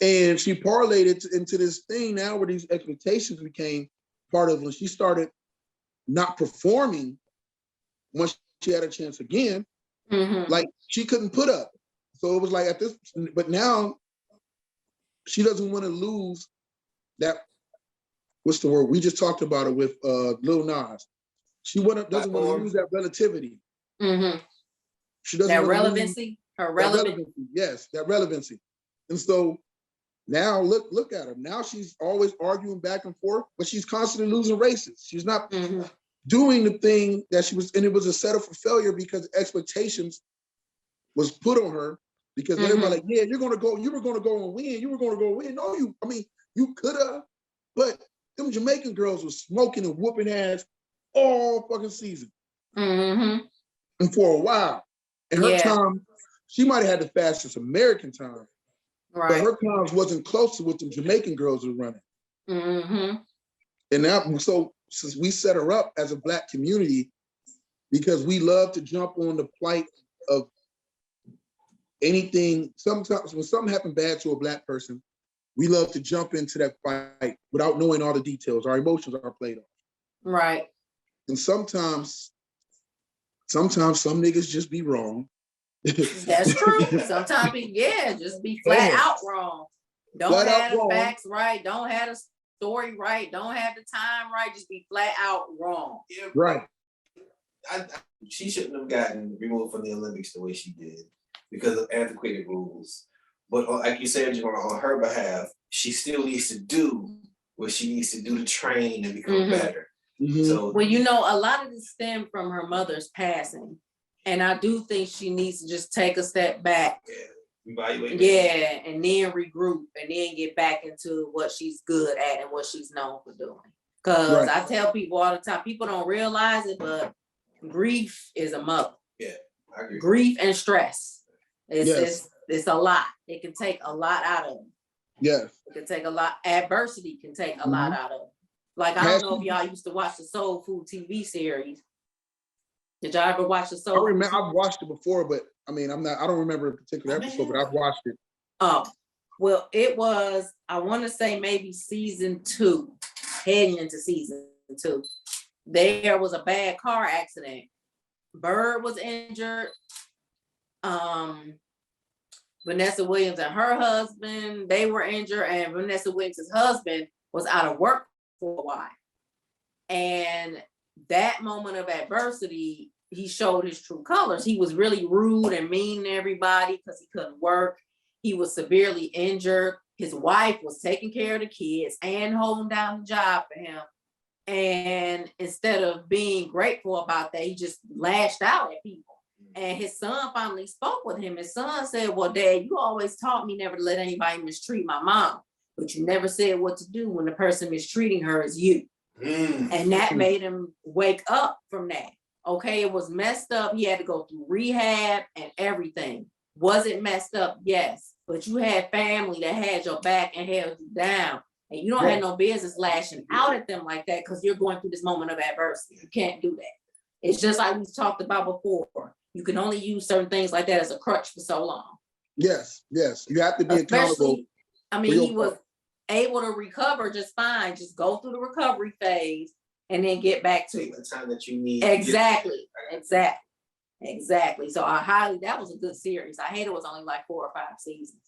And she parlayed it into this thing now where these expectations became part of when she started not performing once she had a chance again, like she couldn't put up. So it was like but now she doesn't want to lose that, what's the word? We just talked about it with Lil Nas. She doesn't want to lose that relativity. She doesn't that relevancy, her relevancy. Yes, that relevancy. And so now look at her. Now she's always arguing back and forth, but she's constantly losing races. She's not doing the thing that she was, and it was a setup for failure because expectations was put on her because everybody like, yeah, you were going to go and win. You were going to go and win. No, you could have, but them Jamaican girls was smoking and whooping ass all fucking season. Mm-hmm. And for a while. And her time, she might have had the fastest American time. Right. But her times wasn't close to what them Jamaican girls were running. Mm-hmm. And that, so since we set her up as a Black community, because we love to jump on the plight of anything, sometimes when something happened bad to a Black person, we love to jump into that fight without knowing all the details. Our emotions are played off. Right. And sometimes some niggas just be wrong. That's true. Sometimes just be flat out wrong. Don't have the facts right. Don't have the story right. Don't have the time right. Just be flat out wrong. Yeah, right. She shouldn't have gotten removed from the Olympics the way she did because of antiquated rules. But like you said, on her behalf, she still needs to do what she needs to do to train and become better. Mm-hmm. So, well, you know, a lot of this stemmed from her mother's passing. And I do think she needs to just take a step back. Evaluate. Yeah, and then regroup and then get back into what she's good at and what she's known for doing. Because I tell people all the time, people don't realize it, but grief is a mother. Yeah, I agree. Grief and stress. It's a lot. It can take a lot out of them. Yes. It can take a lot. Adversity can take a lot out of them. Like, I don't know if y'all used to watch the Soul Food TV series. Did y'all ever watch the Soul Food? I've watched it before, but I don't remember a particular episode, but I've watched it. Oh, well, it was, I want to say maybe season 2, heading into season 2. There was a bad car accident. Bird was injured. Vanessa Williams and her husband, they were injured, and Vanessa Williams' husband was out of work for a while. And that moment of adversity, he showed his true colors. He was really rude and mean to everybody because he couldn't work. He was severely injured. His wife was taking care of the kids and holding down the job for him. And instead of being grateful about that, he just lashed out at people. And his son finally spoke with him. His son said, well, Dad, you always taught me never to let anybody mistreat my mom, but you never said what to do when the person mistreating her is you. And that made him wake up from that. Okay, it was messed up. He had to go through rehab and everything. Was it messed up? Yes. But you had family that had your back and held you down. And you don't have no business lashing out at them like that because you're going through this moment of adversity. You can't do that. It's just like we talked about before. You can only use certain things like that as a crutch for so long. Yes. You have to be accountable. I mean, he was able to recover just fine. Just go through the recovery phase and then get back to the time that you need. Exactly. So that was a good series. I hate it was only like 4 or 5 seasons.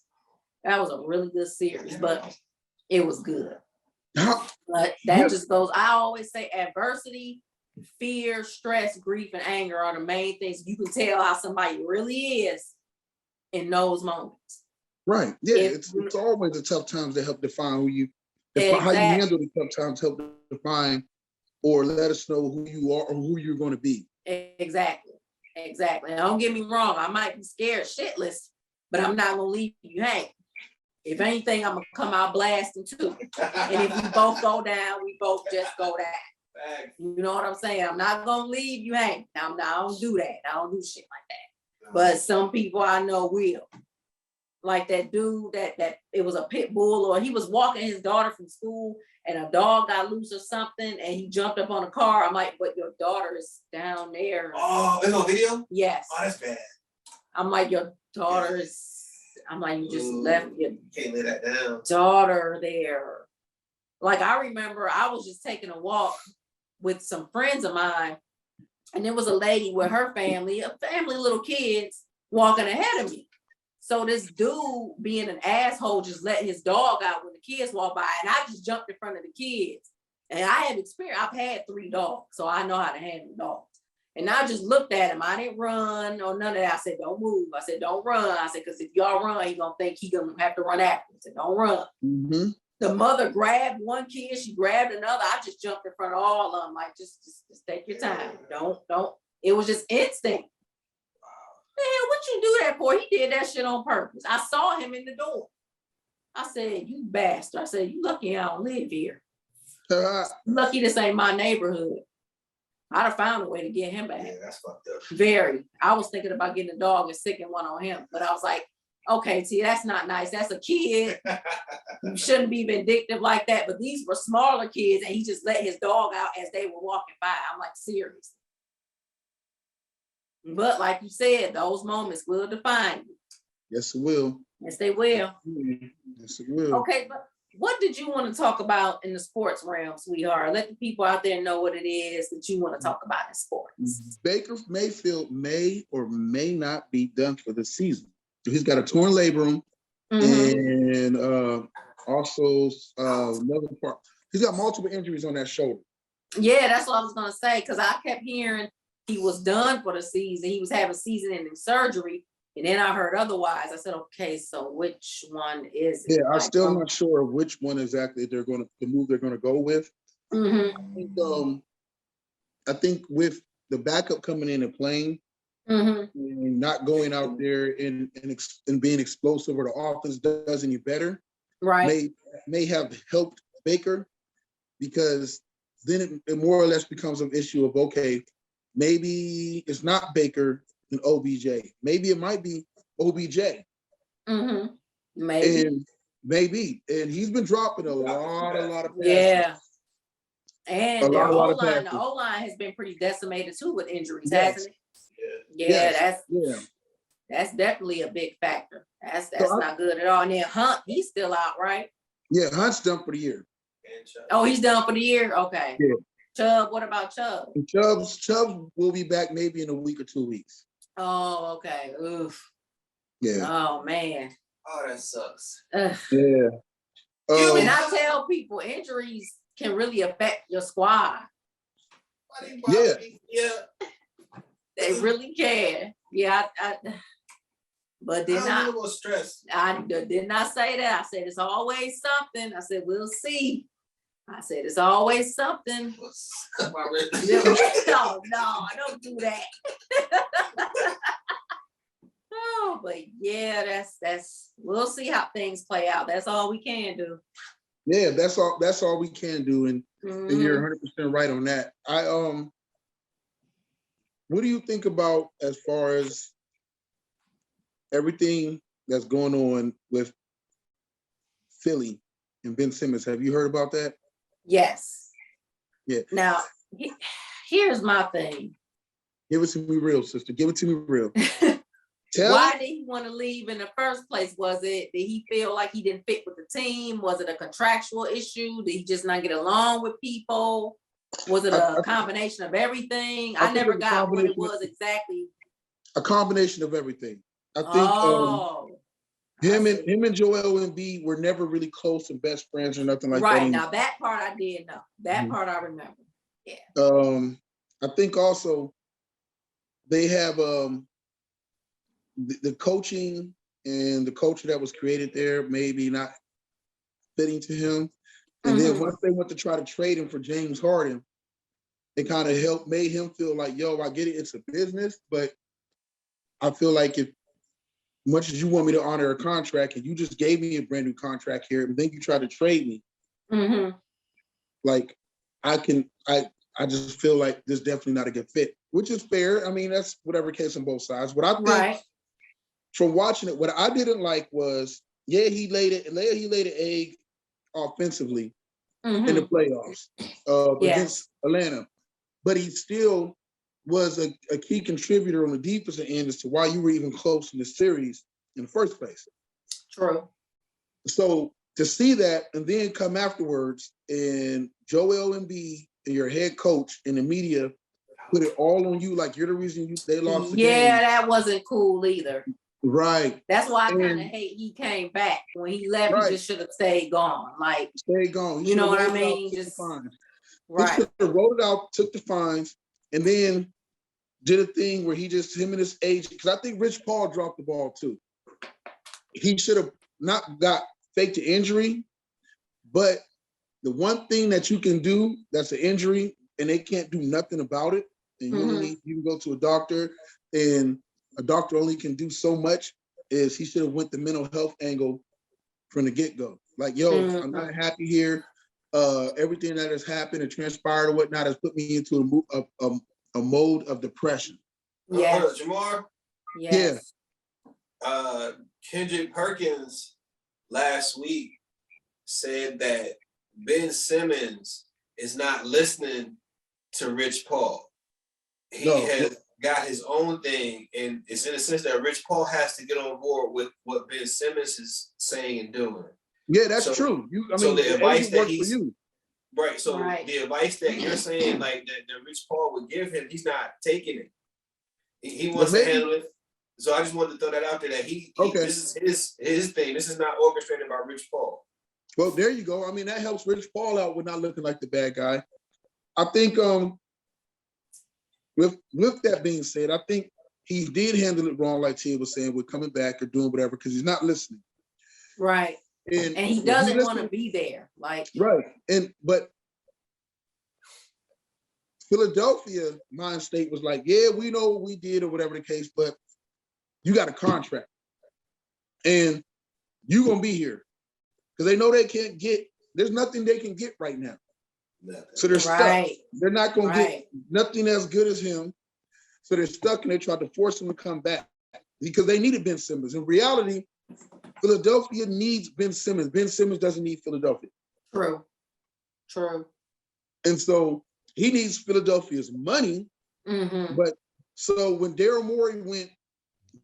That was a really good series, but it was good. But that just goes, I always say adversity, fear, stress, grief, and anger are the main things. You can tell how somebody really is in those moments. Right. Yeah. It's always the tough times that help define who you, how you handle the tough times help define or let us know who you are or who you're going to be. Exactly. And don't get me wrong. I might be scared shitless, but I'm not going to leave you hanging. If anything, I'm going to come out blasting too. And if we both go down, we both just go down. You know what I'm saying? I'm not going to leave you hanging. I don't do that. I don't do shit like that. But some people I know will. Like that dude that it was a pit bull, or he was walking his daughter from school and a dog got loose or something and he jumped up on a car. I'm like, but your daughter is down there. Oh, in a video? Yes. Oh, that's bad. I'm like, your daughter is, I'm like, you just left your can't lay that down. Daughter there. Like, I remember I was just taking a walk with some friends of mine, and there was a lady with her family, little kids, walking ahead of me. So this dude, being an asshole, just let his dog out when the kids walk by, and I just jumped in front of the kids. And I have experience. I've had 3 dogs, so I know how to handle dogs. And I just looked at him. I didn't run or none of that. I said, don't move. I said, don't run. I said, because if y'all run, he's going to think he's going to have to run after him. I said, don't run. Mm-hmm. The mother grabbed one kid. She grabbed another. I just jumped in front of all of them. Like, just take your time. Don't. It was just instinct. Man, what you do that for? He did that shit on purpose. I saw him in the door. I said, you bastard. I said, you lucky I don't live here. Lucky this ain't my neighborhood. I'd have found a way to get him back. Yeah, that's fucked up. Very. I was thinking about getting a dog and sticking one on him, but I was like, okay, T, that's not nice. That's a kid. You shouldn't be vindictive like that. But these were smaller kids, and he just let his dog out as they were walking by. I'm like, serious. But like you said, those moments will define you. Yes, it will. Yes, they will. Yes, it will. Okay, but what did you want to talk about in the sports realm, sweetheart? Let the people out there know what it is that you want to talk about in sports. Baker Mayfield may or may not be done for the season. He's got a torn labrum and also another part. He's got multiple injuries on that shoulder. Yeah, that's what I was going to say, because I kept hearing he was done for the season. He was having season-ending surgery. And then I heard otherwise. I said, okay, so which one is it? Yeah, I'm still not sure which one exactly the move they're going to go with. I think with the backup coming in and playing, and not going out there and being explosive, or the offense does any better, right? May have helped Baker, because then it more or less becomes an issue of, okay, maybe it's not Baker and OBJ. Maybe it might be OBJ. Maybe. And he's been dropping a lot of passes. Yeah. And the O-line has been pretty decimated too with injuries, hasn't it? Yeah, that's definitely a big factor. That's not good at all. And then Hunt, he's still out, right? Yeah, Hunt's done for the year. Oh, he's done for the year? Okay. Yeah. Chubb, what about Chubb? Chubb will be back maybe in a week or 2 weeks. Oh, okay. Oof. Yeah. Oh, man. Oh, that sucks. Yeah. And I tell people, injuries can really affect your squad. Yeah. They really can. Yeah. But did not. I did not say that. I said it's always something. I said we'll see. I said it's always something. No, don't do that. Oh, but yeah, that's we'll see how things play out. That's all we can do. Yeah, that's all we can do, and you're 100% right on that. What do you think about as far as everything that's going on with Philly and Ben Simmons? Have you heard about that? Yes. Yeah. Now, here's my thing. Give it to me real, sister. Give it to me real. Why did he want to leave in the first place? Did he feel like he didn't fit with the team? Was it a contractual issue? Did he just not get along with people? Was it a combination of everything? I never got what it was exactly. A combination of everything. I think him and Joel Embiid were never really close and best friends or nothing like that. Right. Now that part I did know. That part I remember. Yeah. I think also they have the coaching and the culture that was created there maybe not fitting to him. And then once they went to try to trade him for James Harden, it kind of made him feel like, yo, I get it, it's a business, but I feel like if much as you want me to honor a contract and you just gave me a brand new contract here and then you try to trade me, like I just feel like this is definitely not a good fit, which is fair. I mean, that's whatever case on both sides. What I think from watching it, what I didn't like was, he laid an egg offensively in the playoffs against Atlanta, but he still was a key contributor on the defensive end as to why you were even close in the series in the first place. True. So to see that and then come afterwards and Joel Embiid and your head coach and the media put it all on you, like you're the reason they lost the game. Yeah, that wasn't cool either. Right. That's why I kind of hate he came back. When he left, he just should have stayed gone. Like, stay gone. You know what I mean? Just He should have rolled it out, took the fines, and then did a thing where him and his agent, because I think Rich Paul dropped the ball too. He should have not got faked an injury, but the one thing that you can do that's an injury and they can't do nothing about it, and you can go to a doctor, and a doctor only can do so much, is he should have went the mental health angle from the get-go. Like, yo, I'm not happy here. everything that has happened and transpired or whatnot has put me into a mode of depression. Yes. Jamar? Yes. Yeah. Kendrick Perkins last week said that Ben Simmons is not listening to Rich Paul. He has got his own thing, and it's in the sense that Rich Paul has to get on board with what Ben Simmons is saying and doing. Yeah, that's true. The advice that he's for you. Right. So the advice that you're saying, like that Rich Paul would give him, he's not taking it. He wants to handle it. So I just wanted to throw that out there that this is his thing. This is not orchestrated by Rich Paul. Well, there you go. I mean, that helps Rich Paul out with not looking like the bad guy. I think with that being said, I think he did handle it wrong, like Tia was saying, with coming back or doing whatever, because he's not listening. Right. And he doesn't want to be there. Like right. But Philadelphia mind state was like, yeah, we know what we did or whatever the case, but you got a contract and you're gonna be here. Because they know they can't there's nothing they can get right now. So they're stuck. They're not gonna get nothing as good as him. So they're stuck and they tried to force him to come back because they needed Ben Simmons. In reality, Philadelphia needs Ben Simmons. Ben Simmons doesn't need Philadelphia. True. And so he needs Philadelphia's money. Mm-hmm. But so when Daryl Morey went,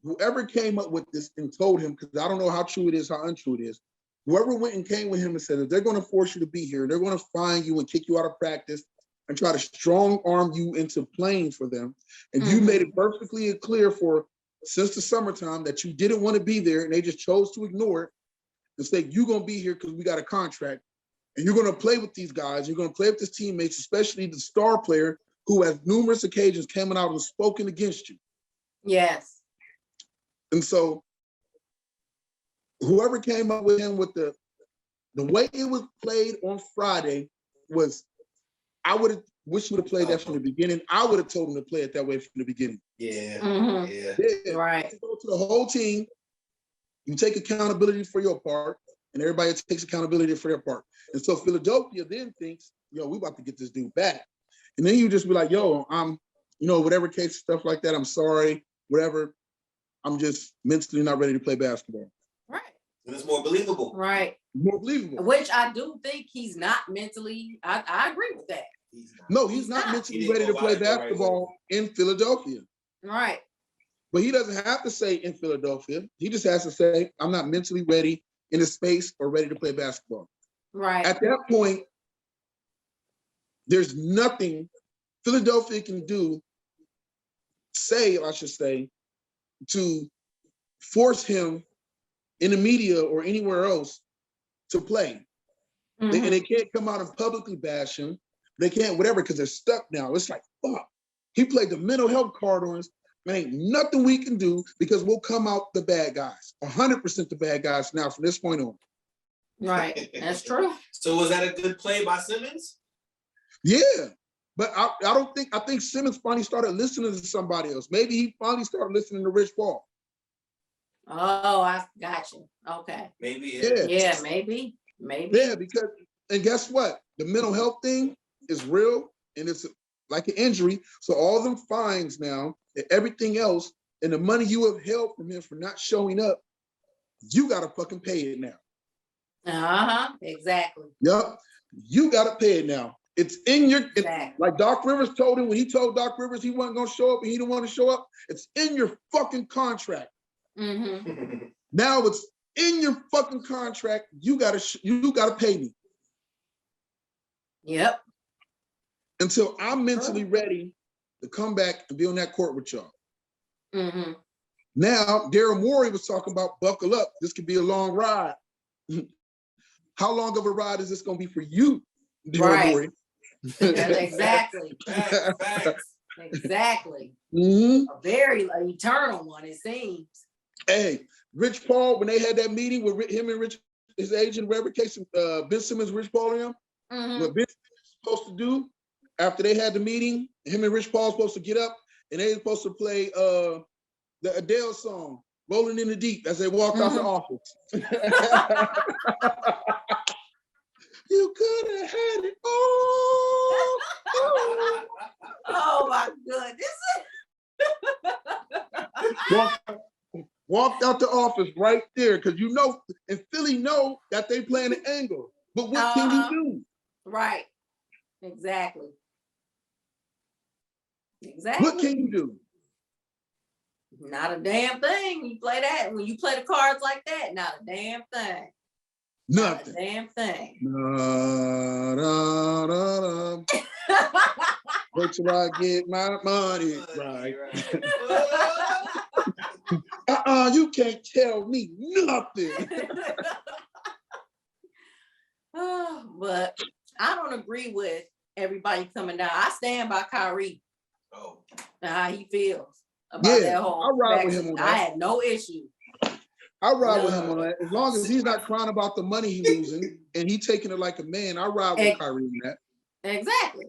whoever came up with this and told him, because I don't know how true it is, how untrue it is, whoever went and came with him and said, if they're going to force you to be here, they're going to find you and kick you out of practice and try to strong arm you into playing for them. And you made it perfectly clear since the summertime that you didn't want to be there and they just chose to ignore it and say, you're going to be here because we got a contract and you're going to play with these guys. You're going to play with his teammates, especially the star player who has numerous occasions coming out and spoken against you. Yes. And so whoever came up with him with the way it was played on Friday was, I would have wished he would have played that from the beginning. I would have told him to play it that way from the beginning. Yeah. Yeah. Right. You go to the whole team, you take accountability for your part, and everybody takes accountability for their part. And so Philadelphia then thinks, yo, we about to get this dude back. And then you just be like, yo, I'm, whatever case, stuff like that, I'm sorry, whatever. I'm just mentally not ready to play basketball. Right. And it's more believable. Right. More believable. Which I do think he's not mentally, I agree with that. He's not mentally ready to play basketball in Philadelphia. Right. But he doesn't have to say in Philadelphia. He just has to say, I'm not mentally ready in a space or ready to play basketball. Right. At that point, there's nothing Philadelphia can do, to force him in the media or anywhere else to play. And they can't come out and publicly bash him. They can't whatever because they're stuck now. It's like, fuck. He played the mental health card on us. Man, ain't nothing we can do because we'll come out the bad guys. 100% the bad guys now from this point on. Right. That's true. So was that a good play by Simmons? Yeah. But I think Simmons finally started listening to somebody else. Maybe he finally started listening to Rich Paul. Oh, I got you. Okay. Maybe. Yeah, maybe. Yeah, because, and guess what? The mental health thing is real and it's like an injury. So all them fines now and everything else and the money you have held from him for not showing up, you got to fucking pay it now. Exactly. Yep. You got to pay it now. It's in your, Exactly. like Doc Rivers told him when he told Doc Rivers he wasn't going to show up and he didn't want to show up. It's in your fucking contract. Now it's in your fucking contract. You gotta pay me. Yep. Until I'm mentally ready to come back and be on that court with y'all. Now, Daryl Morey was talking about buckle up. This could be a long ride. How long of a ride is this going to be for you, Daryl Morey? Exactly. Facts. Exactly. A very eternal one, it seems. Hey, Rich Paul, when they had that meeting with him and Rich, his agent, whatever case, Ben Simmons, Rich Paul, and him, what Ben Simmons was supposed to do after they had the meeting, him and Rich Paul was supposed to get up and they were supposed to play the Adele song, Rolling in the Deep, as they walked out the office. You could have walked out the office right there, because you know, in Philly know that they playing an angle. But what can you do? Right. Exactly. Exactly. What can you do? Not a damn thing. You play that. When you play the cards like that, not a damn thing. Nothing. Not a damn thing. Wait till I get my money right. You can't tell me nothing. But I don't agree with everybody coming down. I stand by Kyrie. How he feels about that whole. I ride with him on that. I had no issue. I ride with him on that. As long as he's not crying about the money he's losing and he taking it like a man, I ride with Kyrie on that. Exactly.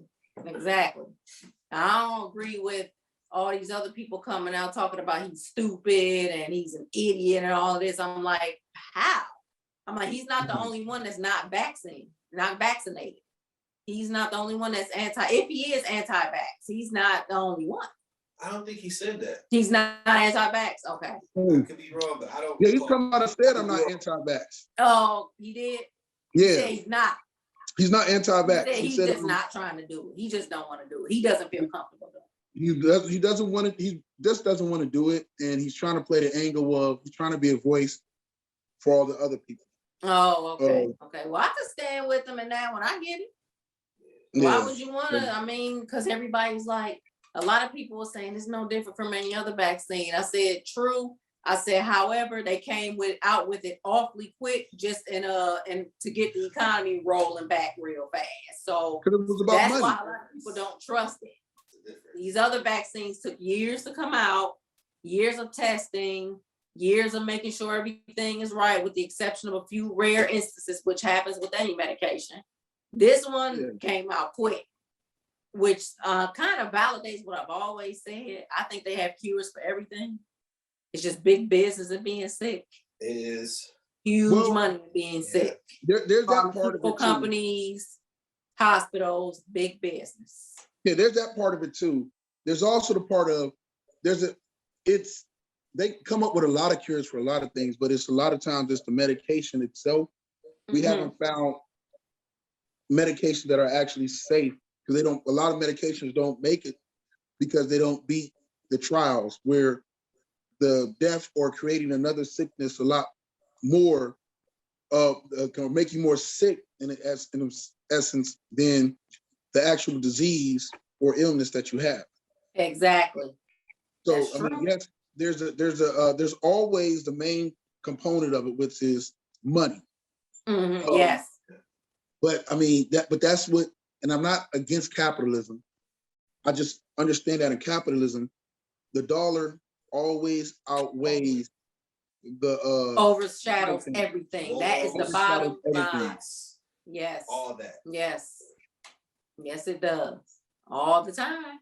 I don't agree with all these other people coming out talking about he's stupid and he's an idiot and all this. I'm like, how? I'm like, he's not the only one that's not vaccinated. He's not the only one that's if he is anti-vax, he's not the only one. I don't think he said that. He's not anti-vax? Okay. I could be wrong, but I don't. Yeah, he's come out and said I'm not anti-vax. Oh, he did? Yeah. He said he's not. He's not anti-vax. He's just not trying to do it. He just don't want to do it. He doesn't feel comfortable doing it. He doesn't want to, he just doesn't want to do it. And he's trying to play the angle of, he's trying to be a voice for all the other people. Oh, okay. Okay. Well, I could stand with him in that one. I get it. Why would you want to? I mean, because everybody's like, a lot of people were saying it's no different from any other vaccine. I said, true. I said, however, they came out with it awfully quick, just and to get the economy rolling back real fast. So that's why a lot of people don't trust it. These other vaccines took years to come out, years of testing, years of making sure everything is right, with the exception of a few rare instances, which happens with any medication. This one came out quick, which kind of validates what I've always said. I think they have cures for everything. It's just big business and being sick. It is. Huge money being sick. There's that part of it too. Companies, hospitals, big business. Yeah, there's that part of it too. There's also the part of, they come up with a lot of cures for a lot of things, but it's a lot of times it's the medication itself. We haven't found medications that are actually safe, because a lot of medications don't make it because they don't beat the trials, where the death or creating another sickness a lot more can make you more sick in essence than the actual disease or illness that you have. Exactly. So I mean, yes, there's always the main component of it, which is money. Yes. But I mean that's what, and I'm not against capitalism. I just understand that in capitalism, the dollar always outweighs the overshadows everything. That is the bottom line. Yes. All that. Yes. Yes, it does. All the time.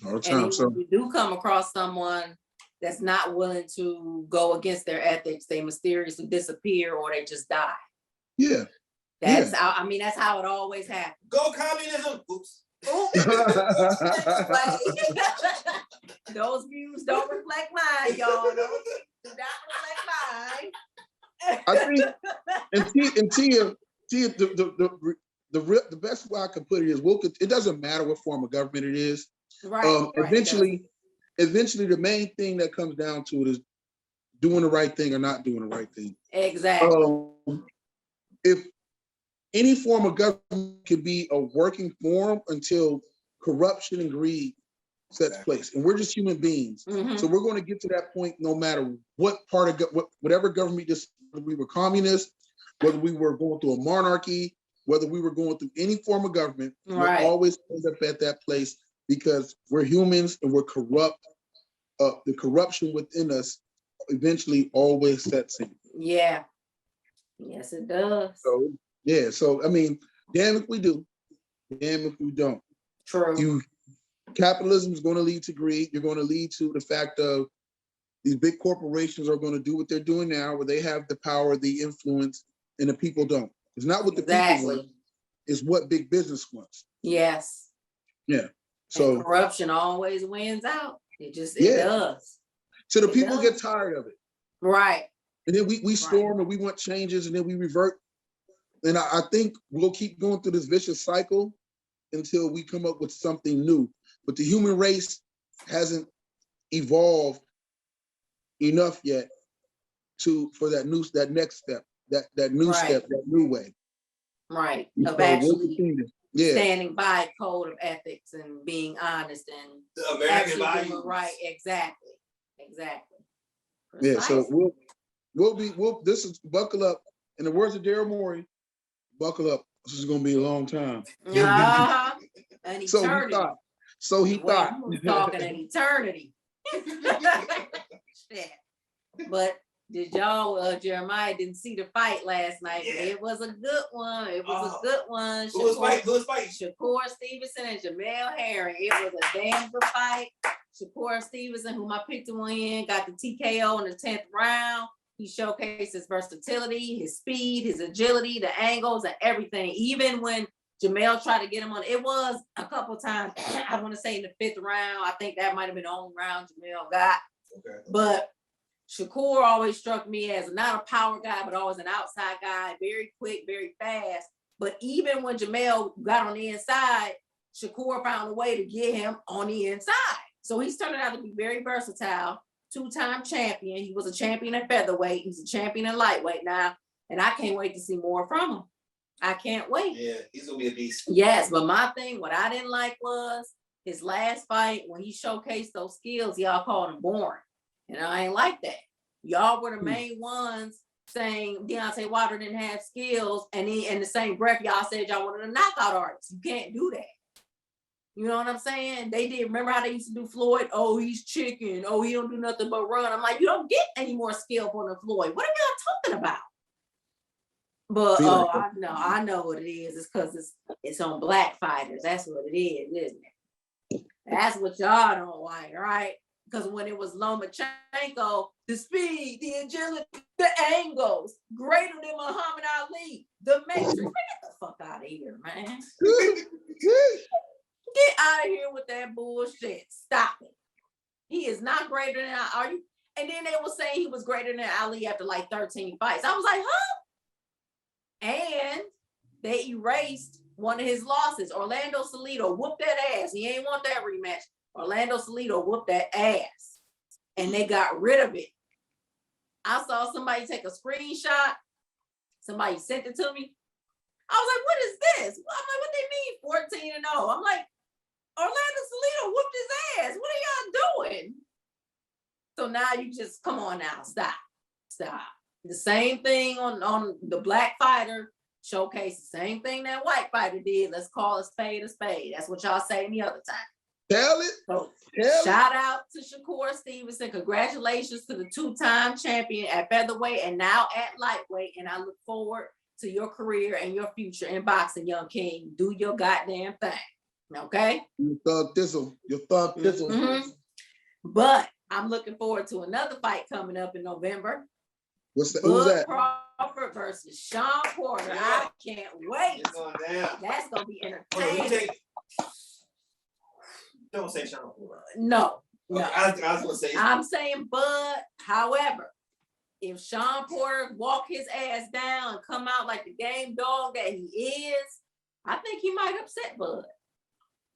All the time. And when you do come across someone that's not willing to go against their ethics, they mysteriously disappear or they just die. Yeah. That's how, I mean, that's how it always happens. Go communism. Oops. Those views don't reflect mine, y'all. Those do not reflect mine. I think, and Tia, the best way I can put it is, it doesn't matter what form of government it is. Right. Eventually, the main thing that comes down to it is doing the right thing or not doing the right thing. Exactly. If any form of government could be a working form until corruption and greed sets place, and we're just human beings, so we're going to get to that point no matter what part of whatever government. Whether we were communist, whether we were going through a monarchy, whether we were going through any form of government, we'll always end up at that place because we're humans and we're corrupt. The corruption within us eventually always sets in. Yeah. Yes, it does. So yeah, so I mean, damn if we do, damn if we don't. True. Capitalism is going to lead to greed. You're going to lead to the fact of these big corporations are going to do what they're doing now, where they have the power, the influence, and the people don't. It's not what the people want. It's what big business wants. Yes. Yeah. So and corruption always wins out. It does. So the people get tired of it. Right. And then we storm and we want changes and then we revert. And I think we'll keep going through this vicious cycle until we come up with something new. But the human race hasn't evolved enough yet for that next step, that new step, that new way. Right. Of So actually standing by a code of ethics and being honest and the American values. Right. Exactly. Yeah. So we'll this is buckle up. In the words of Daryl Morey, buckle up. This is gonna be a long time. An So eternity. he thought. He was talking an eternity. Shit. But did y'all, Jeremiah didn't see the fight last night. Yeah. It was a good one. Who was fighting? Shakur Stevenson and Jamel Herring. It was a damn good fight. Shakur Stevenson, whom I picked to win, got the TKO in the 10th round. He showcased his versatility, his speed, his agility, the angles, and everything. Even when Jamel tried to get him on, it was a couple times, I want to say in the 5th round. I think that might have been the only round Jamel got. Okay. But Shakur always struck me as not a power guy, but always an outside guy, very quick, very fast. But even when Jamel got on the inside, Shakur found a way to get him on the inside. So he's turning out to be very versatile, 2-time champion. He was a champion at featherweight. He's a champion in lightweight now. And I can't wait to see more from him. I can't wait. Yeah, he's going to be a beast. Yes, but my thing, what I didn't like was his last fight, when he showcased those skills, y'all called him boring. And I ain't like that. Y'all were the main ones saying Deontay Wilder didn't have skills. And in the same breath, y'all said y'all wanted a knockout artist. You can't do that. You know what I'm saying? They did. Remember how they used to do Floyd? Oh, he's chicken. Oh, he don't do nothing but run. I'm like, you don't get any more skill than Floyd. What are y'all talking about? But I know what it is. It's because it's on black fighters. That's what it is, isn't it? That's what y'all don't like, right? Because when it was Lomachenko, the speed, the agility, the angles, greater than Muhammad Ali, the Matrix. Get the fuck out of here, man. Get out of here with that bullshit. Stop it. He is not greater than are you? And then they were saying he was greater than Ali after like 13 fights. I was like, huh? And they erased one of his losses. Orlando Salido whooped that ass. He ain't want that rematch. Orlando Salido whooped that ass. And they got rid of it. I saw somebody take a screenshot. Somebody sent it to me. I was like, what is this? I'm like, what they mean 14-0? I'm like, Orlando Salido whooped his ass. What are y'all doing? So now you just, come on now, stop. The same thing on the black fighter showcase, the same thing that white fighter did. Let's call a spade a spade. That's what y'all say any other time. Tell it. So shout out to Shakur Stevenson. Congratulations to the 2-time champion at featherweight and now at lightweight. And I look forward to your career and your future in boxing, young king. Do your goddamn thing. Okay? Your thug thistle. Mm-hmm. But I'm looking forward to another fight coming up in November. Who's that? Crawford versus Sean Porter. Yeah. I can't wait. It's going down. That's going to be entertaining. Don't say Sean Porter. No. Okay, I was going to say. I'm saying Bud. However, if Sean Porter walk his ass down and come out like the game dog that he is, I think he might upset Bud.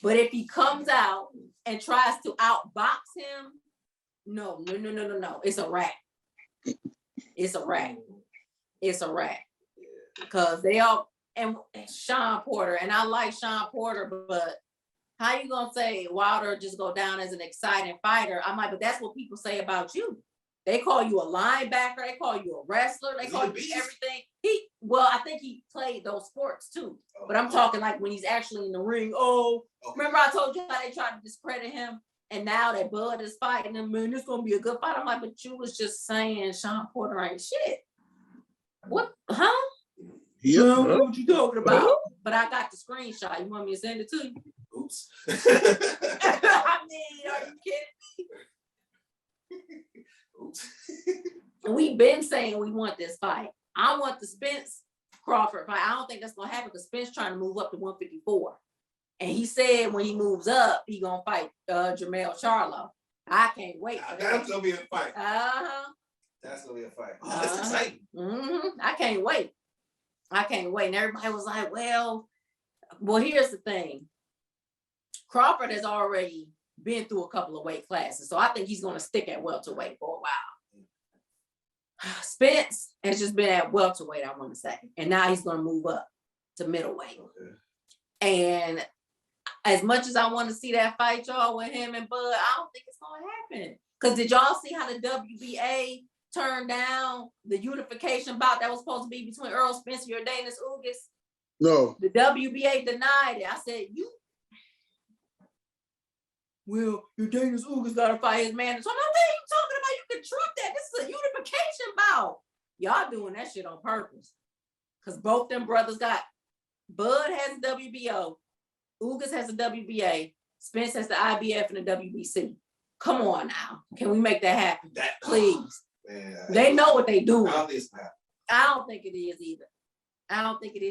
But if he comes out and tries to outbox him, no. It's a wrap. It's a wrap. Because they all, and Sean Porter, and I like Sean Porter, but how you gonna say Wilder just go down as an exciting fighter? I'm like, but that's what people say about you. They call you a linebacker, they call you a wrestler, they call you everything. I think he played those sports too. But I'm talking like when he's actually in the ring. Remember I told you how they tried to discredit him? And now that Bud is fighting him, man, it's gonna be a good fight. I'm like, but you was just saying Sean Porter ain't shit. What? Huh? Yeah. What you talking about? But I got the screenshot. You want me to send it to you? Oops. I mean, are you kidding me? Oops. We've been saying we want this fight. I want the Spence Crawford fight. I don't think that's gonna happen because Spence trying to move up to 154. And he said when he moves up, he gonna fight Jermell Charlo. I can't wait. That's gonna be a fight. Uh-huh. That's gonna be a fight. Oh, that's exciting. I can't wait. And everybody was like, well, here's the thing. Crawford has already been through a couple of weight classes, so I think he's going to stick at welterweight for a while. Spence has just been at welterweight, I want to say, and now he's going to move up to middleweight. Okay. And as much as I want to see that fight, y'all, with him and Bud, I don't think it's going to happen. Because did y'all see how the WBA turned down the unification bout that was supposed to be between Earl Spence and Yordenis Ugas? No. The WBA denied it. I said, Yordenis Ugas got to fight his man. So what are you talking about? You can trump that. This is a unification bout. Y'all doing that shit on purpose. Because both them brothers Bud has the WBO, Ugas has the WBA, Spence has the IBF and the WBC. Come on now. Can we make that happen? Please. Man, they know what they doing. I don't think it is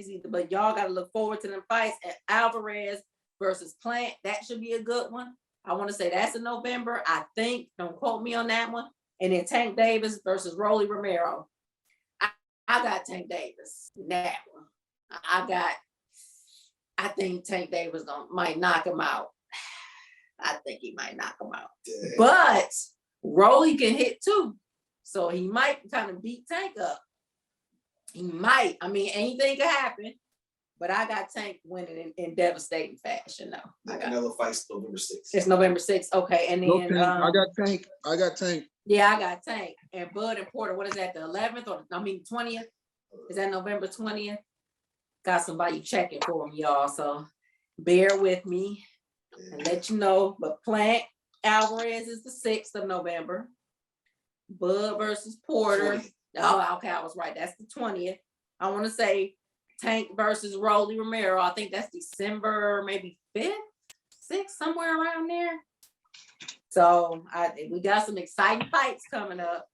either. But y'all got to look forward to them fights. And Alvarez versus Plant, that should be a good one. I want to say that's in November. I think. Don't quote me on that one. And then Tank Davis versus Rolly Romero. I got Tank Davis in that one. I think Tank Davis might knock him out. I think he might knock him out. Dang. But Rolly can hit too. So he might kind of beat Tank up. He might. I mean, anything could happen. But I got Tank winning in devastating fashion. No, another fight's November 6th. It's November 6th. Okay, and then I got Tank. Yeah, I got Tank and Bud and Porter. What is that? The 11th or 20th? Is that November 20th? Got somebody checking for me, y'all. So bear with me and let you know. But Plant Alvarez is the 6th of November. Bud versus Porter. 20th. Oh, okay, I was right. That's the 20th. I want to say Tank versus Rolly Romero. I think that's December, maybe 5th, 6th, somewhere around there. So we got some exciting fights coming up.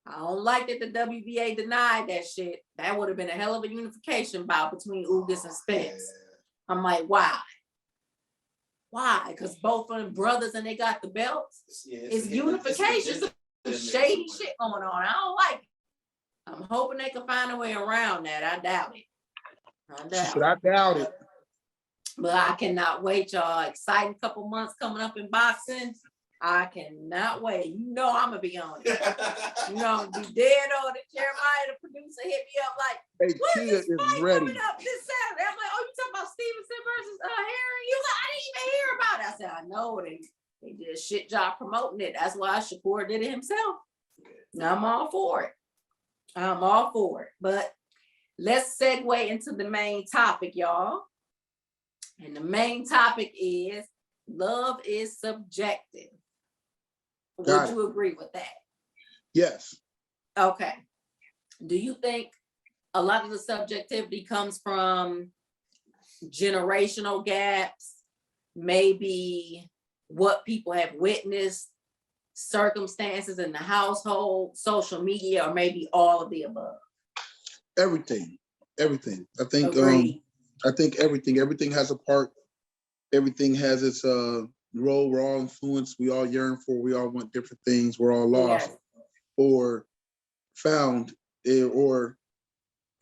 I don't like that the WBA denied that shit. That would have been a hell of a unification bout between Ugas and Spence. I'm like, why? Why? Because both of them brothers and they got the belts. It's unification. It's shady shit going on. I don't like it. I'm hoping they can find a way around that. I doubt it. I doubt it. But I cannot wait, y'all. Exciting couple months coming up in boxing. I cannot wait. You know I'm gonna be on it. I'm gonna be dead on it. Jeremiah, the producer, hit me up like, when is this fight coming up this Saturday? I'm like, oh, you talking about Stevenson versus Harry? You like, I didn't even hear about it. I said, I know they did a shit job promoting it. That's why Shakur did it himself. I'm all for it. But let's segue into the main topic, y'all. And the main topic is love is subjective. Would you agree with that? Yes. Okay. Do you think a lot of the subjectivity comes from generational gaps, maybe what people have witnessed, circumstances in the household, social media, or maybe all of the above? Everything. I think everything has a part. Everything has its role. We're all influenced. We all yearn for. We all want different things. We're all lost or found or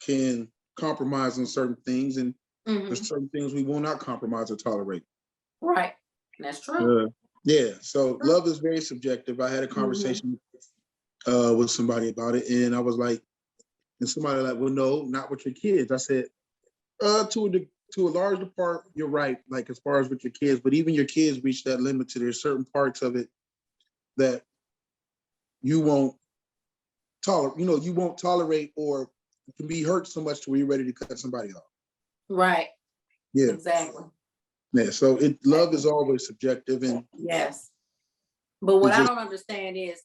can compromise on certain things, and there's certain things we will not compromise or tolerate. Right. That's true. So love is very subjective. I had a conversation with somebody about it, and I was like, and somebody like, well, no, not with your kids. I said, to a large part, you're right, like as far as with your kids, but even your kids reach that limit to there's certain parts of it that you won't tolerate or can be hurt so much to where you're ready to cut somebody off. Right. Yeah. Exactly. Yeah. So love is always subjective, and yes. But what I don't understand is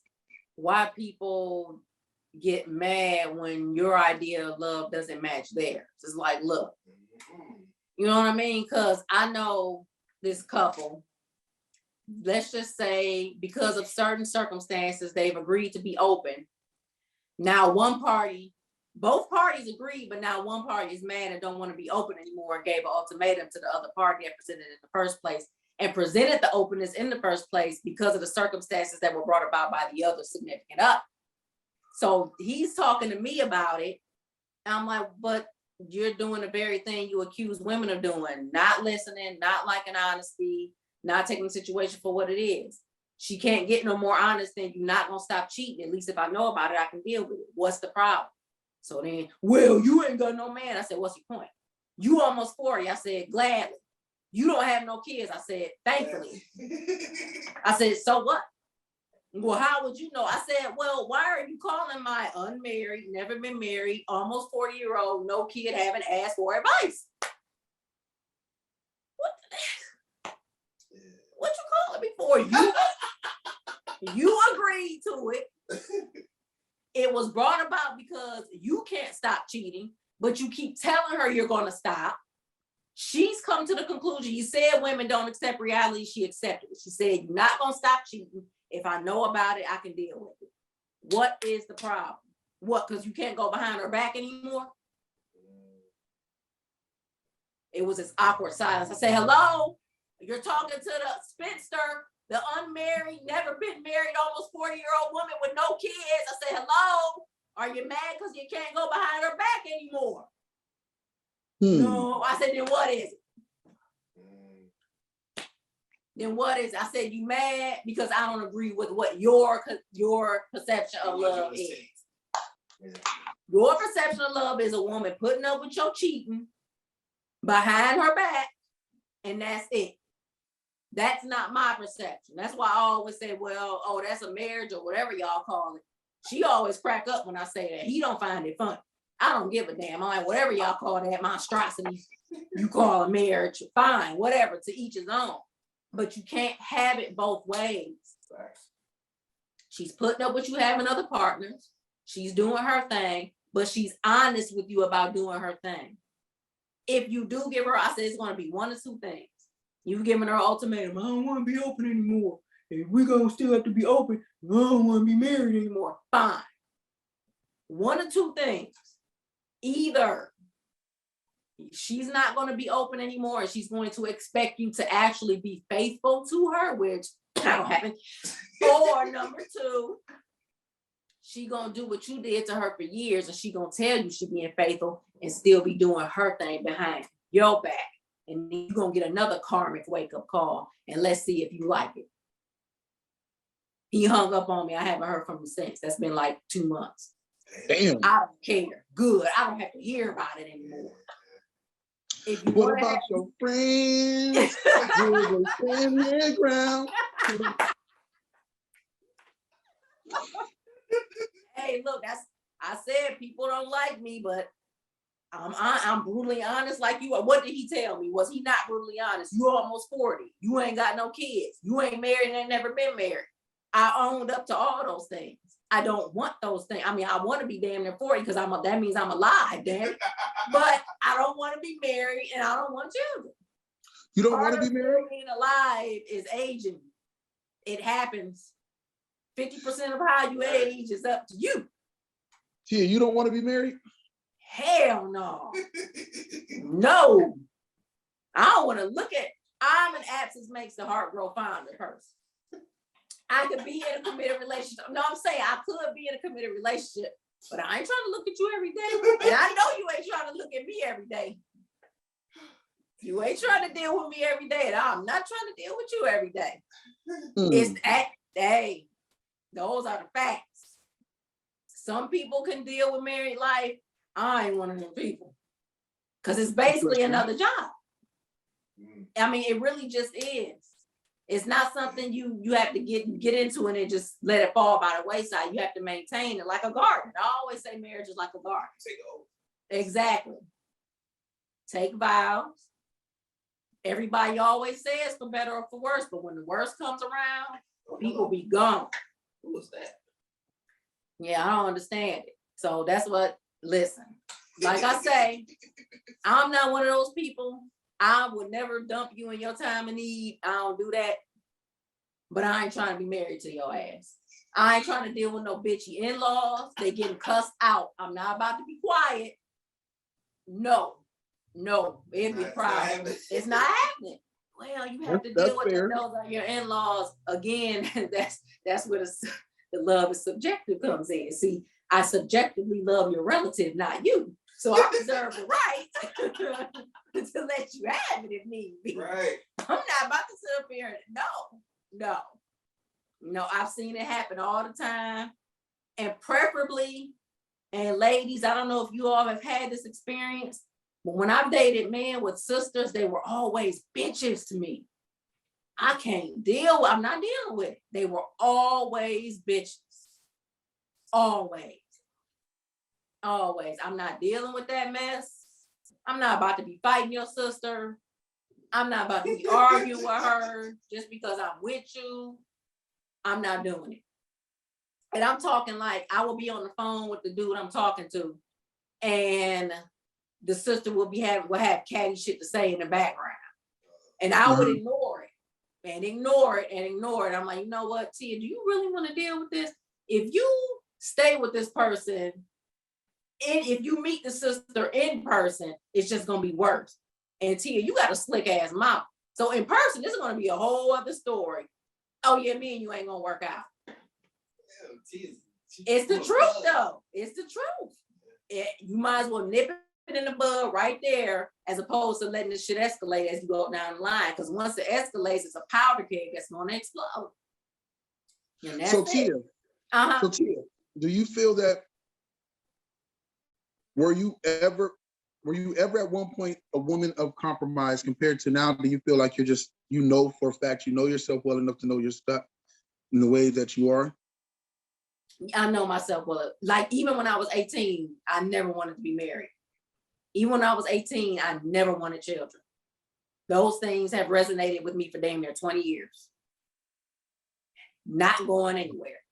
why people get mad when your idea of love doesn't match theirs. It's like, look, you know what I mean? Because I know this couple, let's just say because of certain circumstances, they've agreed to be open. Now both parties agreed, but now one party is mad and don't want to be open anymore and gave an ultimatum to the other party that presented in the first place. and presented the openness in the first place because of the circumstances that were brought about by the other significant other. So he's talking to me about it. And I'm like, but you're doing the very thing you accuse women of doing, not listening, not liking honesty, not taking the situation for what it is. She can't get no more honest than you're not gonna stop cheating. At least if I know about it, I can deal with it. What's the problem? So then, well, you ain't got no man. I said, what's your point? You almost 40. I said, gladly. You don't have no kids. I said, thankfully. I said, so what? Well, how would you know? I said, well, why are you calling my unmarried, never been married, almost 40-year-old, no kid, haven't asked for advice? What you calling me for? You agreed to it. It was brought about because you can't stop cheating, but you keep telling her you're going to stop. She's come to the conclusion. You said women don't accept reality. She accepted it. She said, you're not going to stop cheating. If I know about it, I can deal with it. What is the problem? What, because you can't go behind her back anymore? It was this awkward silence. I said, hello? You're talking to the spinster, the unmarried, never been married, almost 40-year-old woman with no kids. I said, hello? Are you mad because you can't go behind her back anymore? No. I said, then what is it? Then what is it? I said, you mad because I don't agree with what your perception of love is. Your perception of love is a woman putting up with your cheating behind her back, and that's it. That's not my perception. That's why I always say, well, oh, that's a marriage or whatever y'all call it. She always crack up when I say that. He don't find it funny. I don't give a damn. I'm like, whatever y'all call that monstrosity, you call a marriage, fine, whatever, to each his own. But you can't have it both ways. She's putting up with you having other partners. She's doing her thing, but she's honest with you about doing her thing. If you do give her, I said it's going to be one or two things. You've given her an ultimatum. I don't want to be open anymore. If we're going to still have to be open, I don't want to be married anymore. Fine. One or two things. Either she's not going to be open anymore and she's going to expect you to actually be faithful to her, which that'll happen. Or number two, she going to do what you did to her for years and she going to tell you she being faithful and still be doing her thing behind your back. And then you're going to get another karmic wake-up call and let's see if you like it. He hung up on me. I haven't heard from him since. That's been like 2 months. Damn. I don't care. Good. I don't have to hear about it anymore. If you what about your friends? You will stand their ground. Hey, look, I said people don't like me, but I'm brutally honest like you are. What did he tell me? Was he not brutally honest? You almost 40. You ain't got no kids. You ain't married and ain't never been married. I owned up to all those things. I don't want those things. I mean, I want to be damn near 40 because that means I'm alive, damn it. But I don't want to be married and I don't want children. You don't want to be married? Being alive is aging. It happens. 50% of how you age is up to you. Tia, you don't want to be married? Hell no. No. I don't want to look at, I'm an absence makes the heart grow fonder person. I could be in a committed relationship. No, I'm saying I could be in a committed relationship, but I ain't trying to look at you every day. And I know you ain't trying to look at me every day. You ain't trying to deal with me every day, and I'm not trying to deal with you every day. It's that day. Those are the facts. Some people can deal with married life. I ain't one of them people. Because it's basically another job. I mean, it really just is. It's not something you have to get into and then just let it fall by the wayside. You have to maintain it like a garden. I always say marriage is like a garden. Exactly. Take vows. Everybody always says for better or for worse, but when the worst comes around, people be gone. Who was that? Yeah, I don't understand it. So that's what, listen, like I say, I'm not one of those people. I would never dump you in your time of need. I don't do that. But I ain't trying to be married to your ass. I ain't trying to deal with no bitchy in-laws. They getting cussed out. I'm not about to be quiet. No, it'd be private. It's not happening. well, you have to That's deal with fair. that. Those are your in-laws. Again, that's where the love is subjective comes in. See, I subjectively love your relative, not you. So I reserve the right to let you have it if need be. Right. I'm not about to sit up here and no. I've seen it happen all the time. And preferably, and ladies, I don't know if you all have had this experience, but when I've dated men with sisters, they were always bitches to me. I'm not dealing with it. They were always bitches. Always. I'm not dealing with that mess. I'm not about to be fighting your sister. I'm not about to be arguing with her just because I'm with you. I'm not doing it. And I'm talking like I will be on the phone with the dude I'm talking to, and the sister will have catty shit to say in the background. And I would ignore it. I'm like, you know what, Tia, do you really want to deal with this? If you stay with this person, and if you meet the sister in person, it's just gonna be worse. And Tia, you got a slick ass mouth. So in person, this is gonna be a whole other story. Oh yeah, me and you ain't gonna work out. It's the truth though. It's the truth. You might as well nip it in the bud right there, as opposed to letting this shit escalate as you go down the line. Because once it escalates, it's a powder keg that's gonna explode. And that's So Tia, do you feel that were you ever at one point a woman of compromise compared to now? Do you feel like you're just, for a fact, you know yourself well enough to know your stuff in the way that you are? I know myself well. Like even when I was 18, I never wanted to be married. Even when I was 18, I never wanted children. Those things have resonated with me for damn near 20 years. Not going anywhere.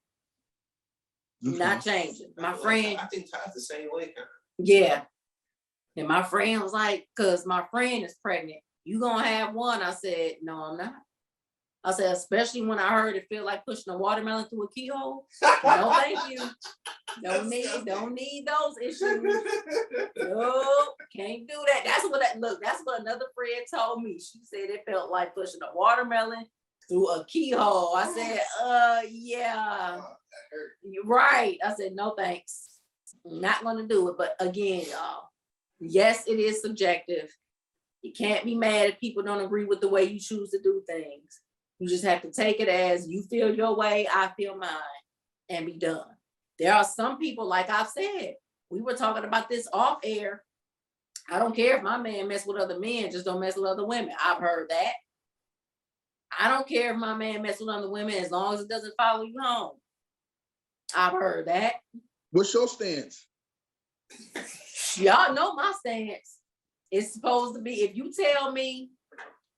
Okay. Not changing. My friend. I think Todd's the same way. Yeah. And my friend was like, because my friend is pregnant. You gonna have one? I said, no, I'm not. I said, especially when I heard it feel like pushing a watermelon through a keyhole. No, thank you. Don't need those issues. No, can't do that. That's what another friend told me. She said it felt like pushing a watermelon through a keyhole. I said, yeah. You're right. I said, no, thanks. I'm not gonna do it. But again, y'all, yes, it is subjective. You can't be mad if people don't agree with the way you choose to do things. You just have to take it as you feel your way, I feel mine, and be done. There are some people, like I've said, we were talking about this off air. I don't care if my man mess with other men, just don't mess with other women. I've heard that. I don't care if my man mess with other women as long as it doesn't follow you home. I've heard that. What's your stance? Y'all know my stance. It's supposed to be, if you tell me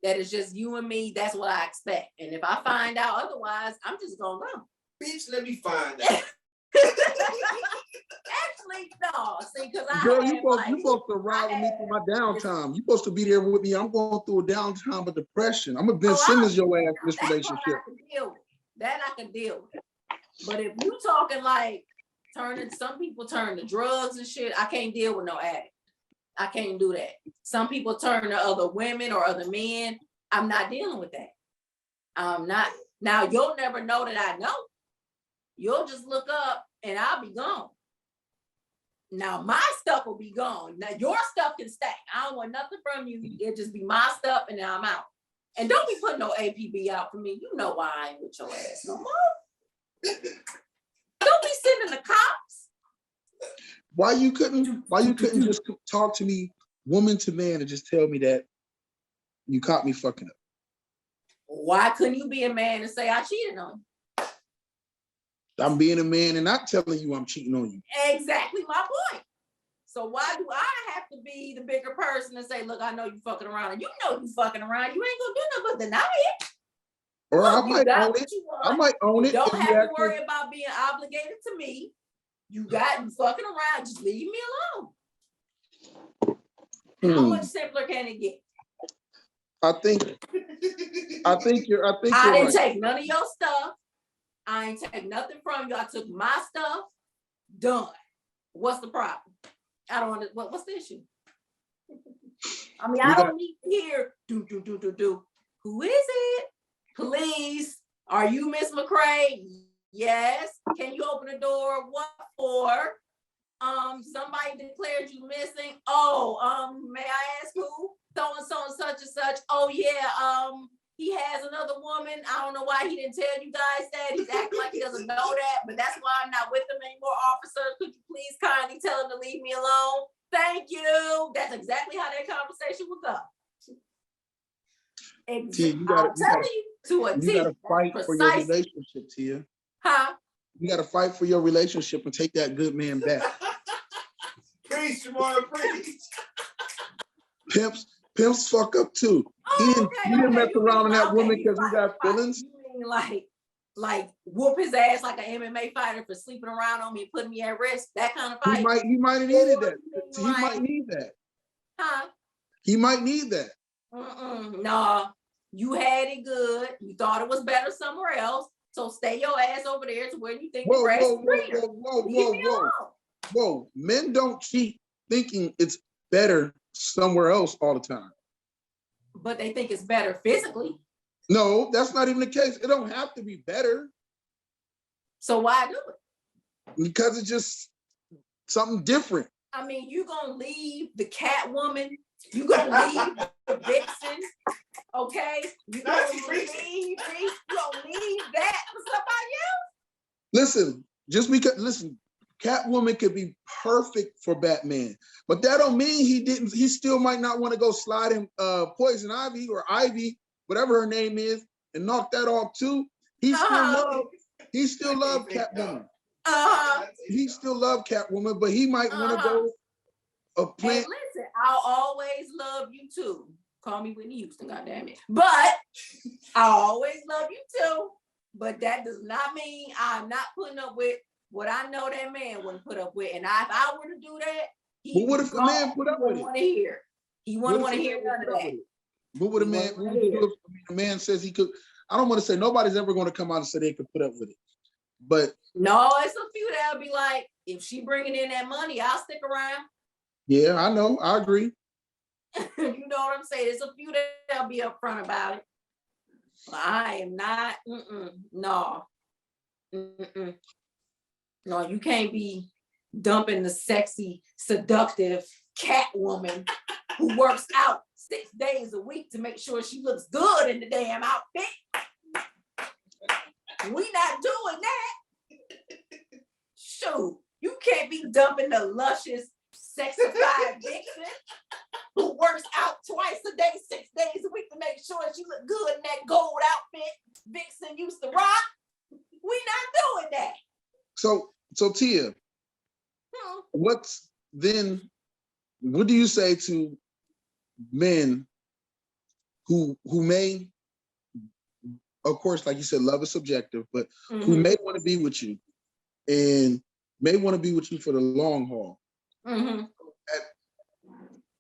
that it's just you and me, that's what I expect. And if I find out otherwise, I'm just gonna go. Bitch, let me find out. Actually, no. See, because Girl, you supposed to ride with me through my downtime. You supposed to be there with me. I'm going through a downtime of depression. I'm a Ben Simmons your ass in this relationship. That I can deal with. But if you talking like some people turn to drugs and shit, I can't deal with no addict. I can't do that. Some people turn to other women or other men. I'm not dealing with that. I'm not. Now, you'll never know that I know. You'll just look up and I'll be gone. Now, my stuff will be gone. Now, your stuff can stay. I don't want nothing from you. It'll just be my stuff and then I'm out. And don't be putting no APB out for me. You know why I ain't with your ass no more. Don't be sending the cops. Why you couldn't just talk to me woman to man and just tell me that you caught me fucking up? Why couldn't you be a man and say I cheated on you? I'm being a man and not telling you I'm cheating on you. Exactly my point. So why do I have to be the bigger person and say, look, I know you fucking around, and you know you fucking around, you ain't gonna do nothing but deny it. Or look, I might own it. I might own it. You don't have to worry about being obligated to me. You fucking around, just leave me alone. How much simpler can it get? I think you're I didn't right. take none of your stuff. I ain't take nothing from you. I took my stuff. Done. What's the problem? I don't want to. What's the issue? I mean, I don't need to hear do. Who is it? Please. Are you Miss McCray? Yes. Can you open the door? What for? Somebody declared you missing. Oh, may I ask who? So and so and such and such. Oh yeah, he has another woman. I don't know why he didn't tell you guys that. He's acting like he doesn't know that, but that's why I'm not with him anymore, officer. Could you please kindly tell him to leave me alone? Thank you. That's exactly how that conversation would go. Tia, I'm telling you, to a T. You gotta fight for your Precisely. relationship, Tia. Huh? You gotta fight for your relationship and take that good man back. Preach, Jamar, preach. Pimps fuck up too. Oh, He didn't mess You around on mean that woman you because he got right. feelings. You mean like whoop his ass like an MMA fighter for sleeping around on me and putting me at risk? That kind of fight. He might have needed that. He Like, might need that. Huh? He might need that. No, you had it good. You thought it was better somewhere else. So stay your ass over there to where you think the grass is greener. Whoa. Men don't cheat thinking it's better somewhere else all the time. But they think it's better physically. No, that's not even the case. It don't have to be better. So why do it? Because it's just something different. I mean, you gonna leave the Catwoman, you gonna leave the Vixen, okay? You gonna leave that for somebody else? Listen, Catwoman could be perfect for Batman, but that don't mean he still might not want to go slide him Poison Ivy or Ivy, whatever her name is, and knock that off too. He still loved Catwoman. He still loved Catwoman, but he might want to go a plan. Hey, listen, I'll always love you too. Call me Whitney Houston, goddammit. But I'll always love you too. But that does not mean I'm not putting up with what I know that man wouldn't put up with. And if I were to do that, but what if the man put up with it? He wouldn't want to hear none of that. What would a man do if a man says he could? I don't want to say nobody's ever going to come out and say they could put up with it. But no, it's a few that'll be like, if she bringing in that money, I'll stick around. Yeah, I know. I agree. You know what I'm saying? There's a few that'll be upfront about it. But I am not. No. No, you can't be dumping the sexy, seductive Catwoman who works out 6 days a week to make sure she looks good in the damn outfit. We not doing that. Shoot, you can't be dumping the luscious, sexified Vixen who works out twice a day, 6 days a week to make sure she look good in that gold outfit Vixen used to rock. We not doing that. So Tia, what do you say to men who may, of course, like you said, love is subjective, but who may want to be with you and may want to be with you for the long haul?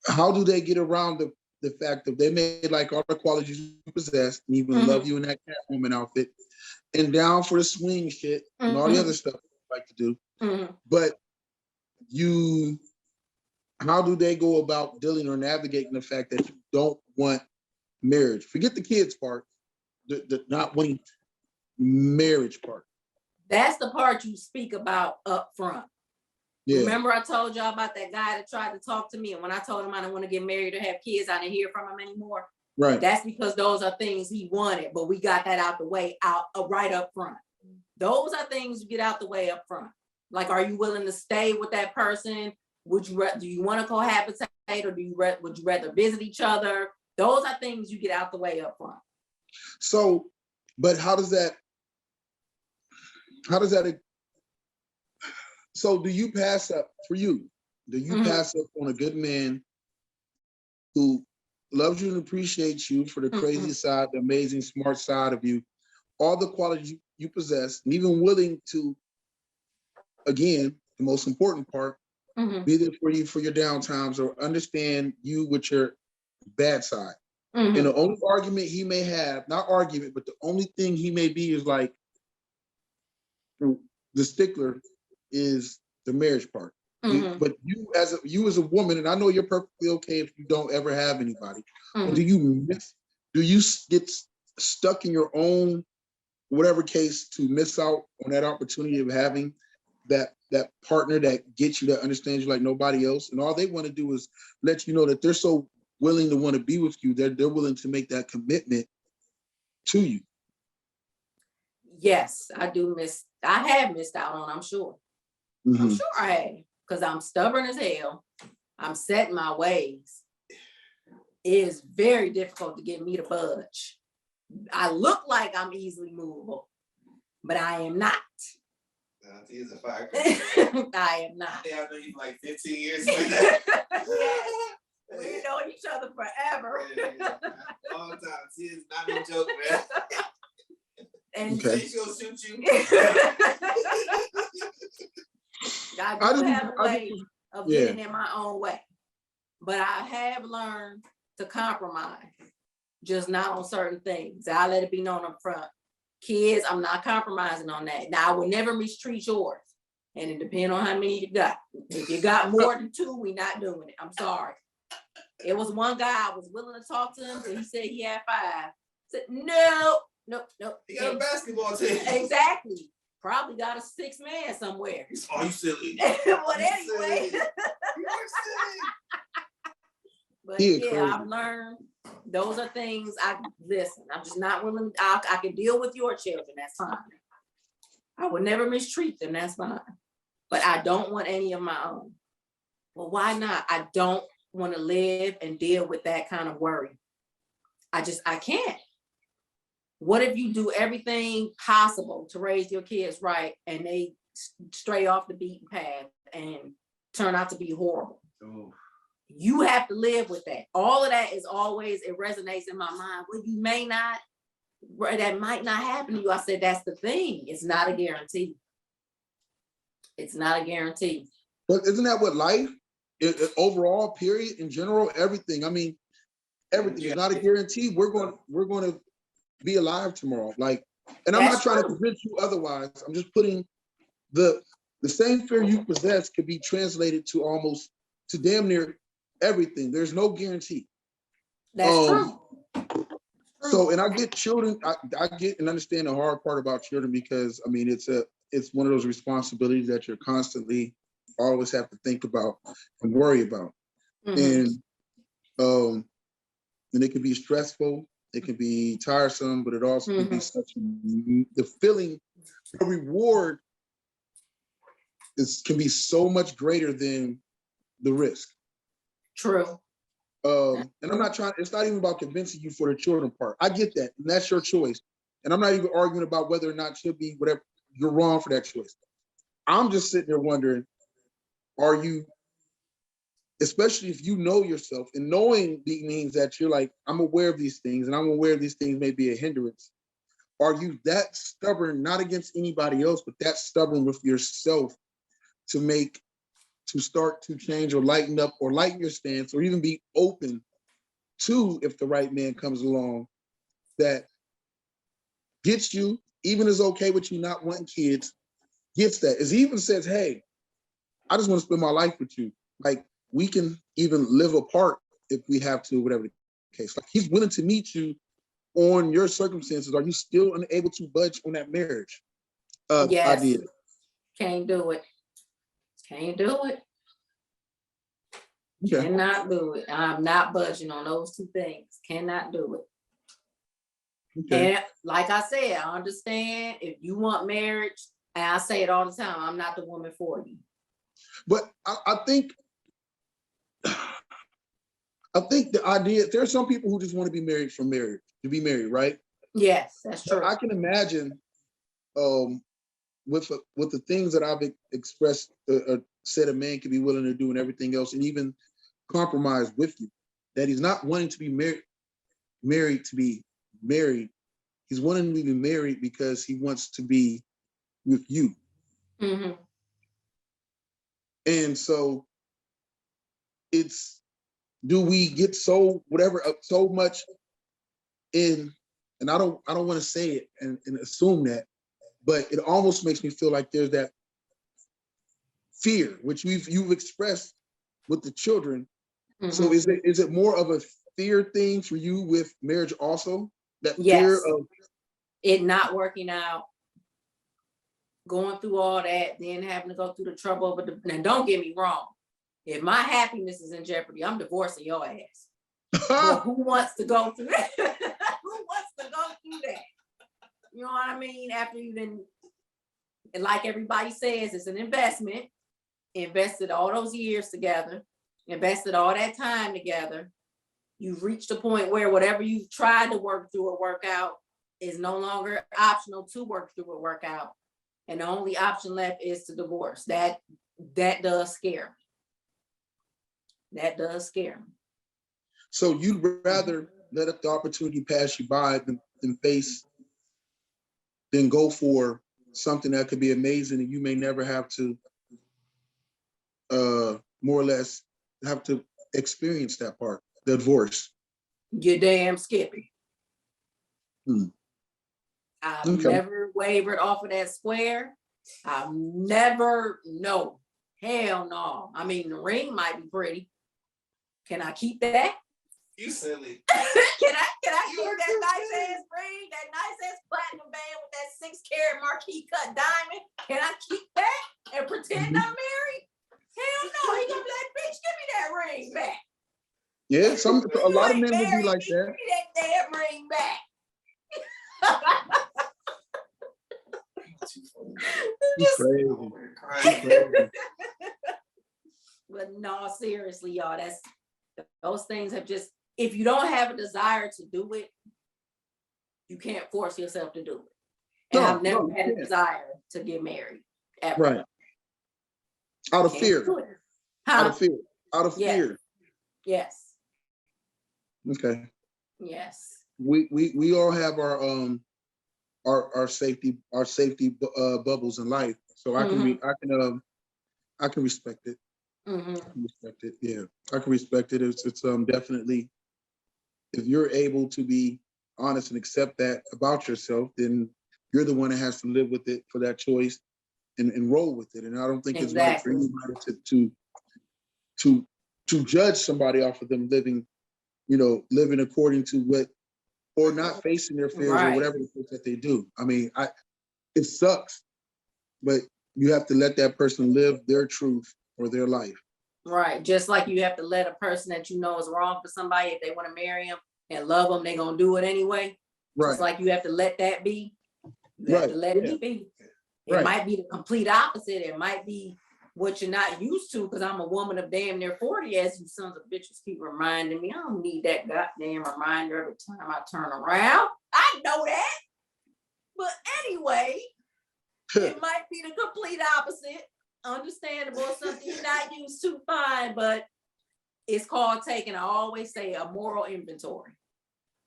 How do they get around the fact that they may like all the qualities you possess and even love you in that Catwoman outfit and down for the swing shit and all the other stuff you like to do? But how do they go about dealing or navigating the fact that you don't want marriage? Forget the kids part, the not wanting marriage part. That's the part you speak about up front. Yeah. Remember I told y'all about that guy that tried to talk to me, and when I told him I didn't want to get married or have kids, I didn't hear from him anymore. Right. That's because those are things he wanted, but we got that out the way right up front. Those are things you get out the way up front. Like, are you willing to stay with that person? Do you want to cohabitate, or would you rather visit each other? Those are things you get out the way up front. So, but how does that? So do you pass up for you? Do you pass up on a good man who loves you and appreciates you for the crazy side, the amazing, smart side of you, all the qualities you possess, and even willing to, again, the most important part, be there for you for your downtimes or understand you with your bad side. And the only argument he may have, not argument, but the only thing he may be is like, the stickler is the marriage part. But you as a woman, and I know you're perfectly okay if you don't ever have anybody, but do you miss do you get stuck in your own, whatever case, to miss out on that opportunity of having that partner that gets you, that understands you like nobody else, and all they want to do is let you know that they're so willing to want to be with you, they're willing to make that commitment to you? Yes, I have missed out on, I'm sure. I'm sure I have, because I'm stubborn as hell. I'm set in my ways. It is very difficult to get me to budge. I look like I'm easily movable, but I am not. He's a firecracker. I am not. Yeah, I know you for like 15 years. Yes. We know each other forever. Yeah. All the time. See, it's not no joke, man. And she's gonna shoot you. I do have a way of getting in my own way, but I have learned to compromise, just not on certain things. I let it be known up front. Kids, I'm not compromising on that. Now, I would never mistreat yours, and it depends on how many you got. If you got more than 2, we not doing it. I'm sorry. It was one guy, I was willing to talk to him, so he said he had 5. I said, no. He got a basketball team. Exactly. Probably got a 6-man somewhere. Oh, you silly. But anyway. You are silly. But yeah, I've learned those are things I'm just not willing. I can deal with your children, that's fine. I would never mistreat them, that's fine. But I don't want any of my own. Well, why not? I don't want to live and deal with that kind of worry. I can't. What if you do everything possible to raise your kids right and they stray off the beaten path and turn out to be horrible? Oh. You have to live with that. All of that is always, it resonates in my mind. Well, that might not happen to you. I said, that's the thing. It's not a guarantee. It's not a guarantee. But isn't that what life, overall, period, in general, everything? I mean, everything is not a guarantee. We're going to be alive tomorrow. Like, and I'm not trying to convince you otherwise. I'm just putting the same fear you possess could be translated to damn near everything. There's no guarantee. That's true. So, and I get children, I get and understand the hard part about children, because I mean, it's one of those responsibilities that you're constantly always have to think about and worry about. And it can be stressful, it can be tiresome, but it also can be the feeling, a reward can be so much greater than the risk. True. And I'm not it's not even about convincing you for the children part. I get that, and that's your choice. And I'm not even arguing about whether or not it should be whatever. You're wrong for that choice. I'm just sitting there wondering, are you, especially if you know yourself, and knowing means that you're like, I'm aware of these things, and I'm aware these things may be a hindrance. Are you that stubborn, not against anybody else, but that stubborn with yourself to start to change or lighten up or lighten your stance, or even be open to, if the right man comes along that gets you, even is okay with you not wanting kids, gets that, is even says, hey, I just want to spend my life with you. Like, we can even live apart if we have to, whatever the case. Like, he's willing to meet you on your circumstances. Are you still unable to budge on that marriage yes. idea? Can't do it. Can't do it. Okay. Cannot do it. I'm not budging on those 2 things. Cannot do it. Okay. And like I said, I understand if you want marriage, and I say it all the time, I'm not the woman for you. But I think the idea, there are some people who just want to be married for marriage, to be married, right? Yes, that's true. But I can imagine with the things that I've expressed, said a man can be willing to do and everything else, and even compromise with you, that he's not wanting to be married to be married. He's wanting to be married because he wants to be with you. Mm-hmm. And so it's, do we get so much in, and I don't want to say it and assume that, but it almost makes me feel like there's that fear, which you've expressed with the children. Mm-hmm. So is it more of fear thing for you with marriage also? That Yes. fear of It not working out, going through all that, then having to go through the trouble of it. Now, don't get me wrong. If my happiness is in jeopardy, I'm divorcing your ass. But who wants to go through that? Who wants to go through that? You know what I mean? After you've been, and like everybody says, it's an investment. Invested all those years together, invested all that time together. You've reached a point where whatever you've tried to work through or work out is no longer optional to work through or work out. And the only option left is to divorce. That does scare me. That does scare me. So you'd rather let the opportunity pass you by than go for something that could be amazing and you may never have to more or less have to experience that part, the divorce. You damn Skippy. I've Okay. never wavered off of that square. I've never, no, hell no. I mean, the ring might be pretty. Can I keep that? You silly. Can I keep that nice ass ring, that nice ass platinum band with that 6-carat marquee cut diamond? Can I keep that and pretend I'm married? Hell no, he gonna be like, bitch, give me that ring back. Yeah, a lot of You men ain't would be married like me, that. give me that damn ring back. He's crazy. But no, seriously, y'all, those things have just, if you don't have a desire to do it, you can't force yourself to do it. And I've never had a desire to get married, ever. Right. Out of fear. Out of fear. Out of fear. Yes. Okay. Yes. We all have our safety bubbles in life. So I can respect it. Mm-hmm. I can respect it. Yeah, I can respect it. It's definitely, if you're able to be honest and accept that about yourself, then you're the one that has to live with it for that choice and roll with it. And I don't think it's right for anybody to judge somebody off of them living according to what, or not facing their fears or whatever it is that they do. I mean, it sucks, but you have to let that person live their truth or their life. Right. Just like you have to let a person that you know is wrong for somebody, if they want to marry him and love them, they're going to do it anyway. Right. Just like you have to let that be. You have to let it be. It might be the complete opposite. It might be what you're not used to, because I'm a woman of damn near 40, as you sons of bitches keep reminding me. I don't need that goddamn reminder every time I turn around. I know that. But anyway, it might be the complete opposite. Understandable, something you're not used to, fine, but it's called taking, I always say, a moral inventory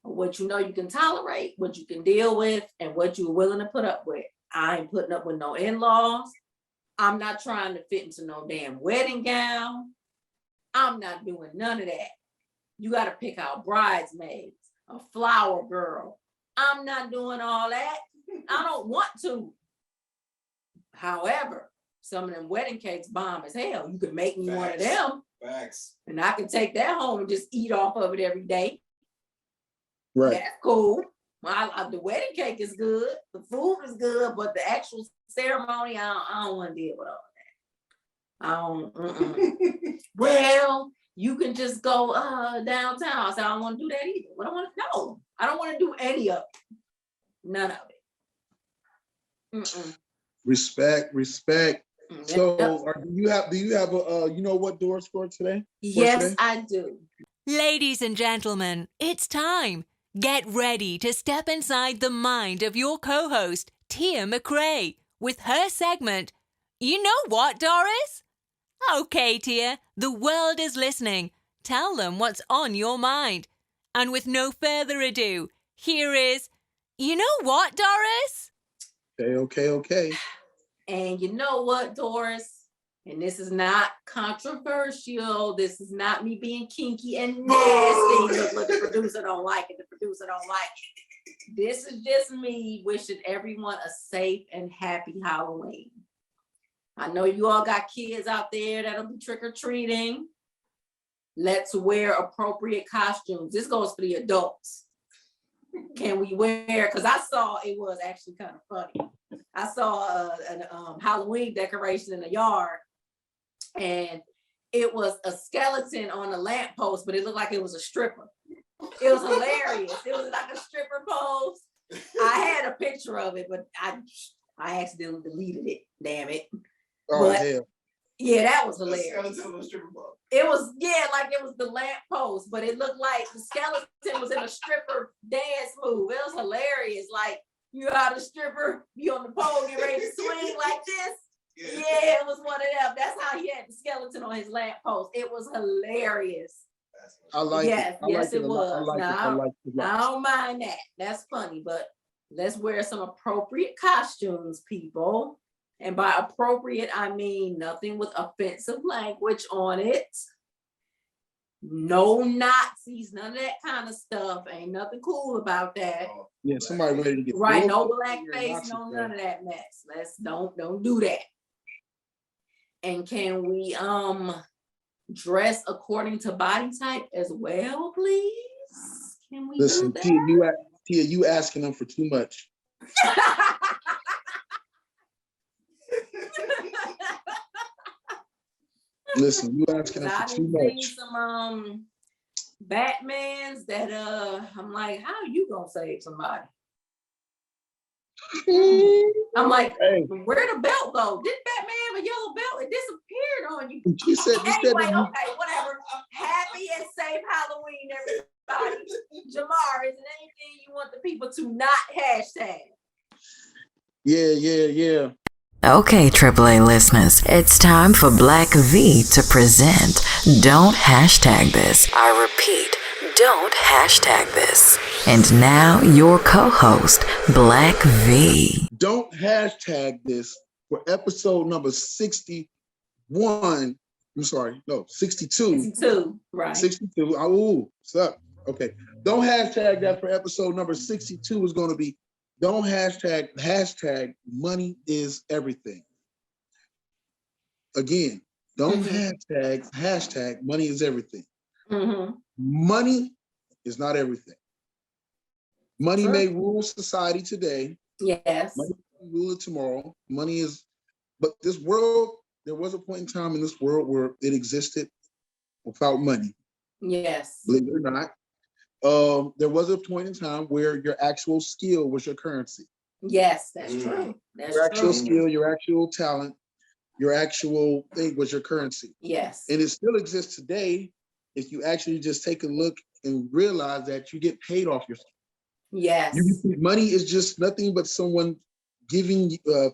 of what you know you can tolerate, what you can deal with, and what you're willing to put up with. I ain't putting up with no in-laws. I'm not trying to fit into no damn wedding gown. I'm not doing none of that. You got to pick out bridesmaids, a flower girl. I'm not doing all that. I don't want to. However, some of them wedding cakes bomb as hell. You could make me one of them. Facts. And I can take that home and just eat off of it every day. Right. That's cool. The wedding cake is good. The food is good, but the actual ceremony, I don't want to deal with all that. Well, you can just go downtown. I said, I don't want to do that either. What I want to know. I don't want to do any of it. None of it. Respect. So, do you have a you know what Doris for today? Yes, I do. Ladies and gentlemen, it's time. Get ready to step inside the mind of your co-host, Tia McRae, with her segment, You Know What, Doris? Okay, Tia, the world is listening. Tell them what's on your mind. And with no further ado, here is, You Know What, Doris? Okay. And you know what, Doris? And this is not controversial. This is not me being kinky and nasty. Look, the producer don't like it. This is just me wishing everyone a safe and happy Halloween. I know you all got kids out there that'll be trick-or-treating. let's wear appropriate costumes. This goes for the adults. Can we wear, because I saw, it was actually kind of funny. I saw a Halloween decoration in the yard, and it was a skeleton on a lamppost, but it looked like it was a stripper. It was hilarious. It was like a stripper pose. I had a picture of it, but I accidentally deleted it. Damn it. Oh, but, hell. Yeah, that was hilarious. It was, like it was the lamppost, but it looked like the skeleton was in a stripper dance move. It was hilarious. Like, you are the stripper, be on the pole, get ready to swing like this. Yeah, it was one of them. That's how he had the skeleton on his lamppost. It was hilarious. I like it. Yes, it was. I don't mind that. That's funny, but let's wear some appropriate costumes, people. And by appropriate, I mean nothing with offensive language on it. No Nazis, none of that kind of stuff. Ain't nothing cool about that. Yeah, somebody ready to get right. No blackface, no none of that mess. Let's don't do that. And can we dress according to body type as well, please? Can we listen, do that? Tia, you asking them for too much. Listen, you asking them for too much. Seen some Batmans that I'm like, how are you gonna save somebody? I'm like, where the belt go? Didn't Batman have a yellow belt? It disappeared on you. She said, anyway, okay, whatever. Happy and safe Halloween, everybody. Jamar, is there anything you want the people to not hashtag? Yeah. Okay, AAA listeners, it's time for Black V to present Don't Hashtag This. I repeat, don't hashtag this. And now your co-host, Black V. Don't hashtag this for episode number 61. I'm sorry, no, 62. 62, right. 62. Oh, what's up? Okay. Don't hashtag that for episode number 62 is going to be don't hashtag money is everything. Again, don't hashtag money is everything. Mm-hmm. Money is not everything. Money may rule society today. Yes. Money may rule it tomorrow. Money is, but this world, there was a point in time in this world where it existed without money. Yes. Believe it or not. There was a point in time where your actual skill was your currency. Yes, that's true. Your actual skill, your actual talent, your actual thing was your currency. Yes. And it still exists today if you actually just take a look and realize that you get paid off your skill. Yes. Money is just nothing but someone giving you,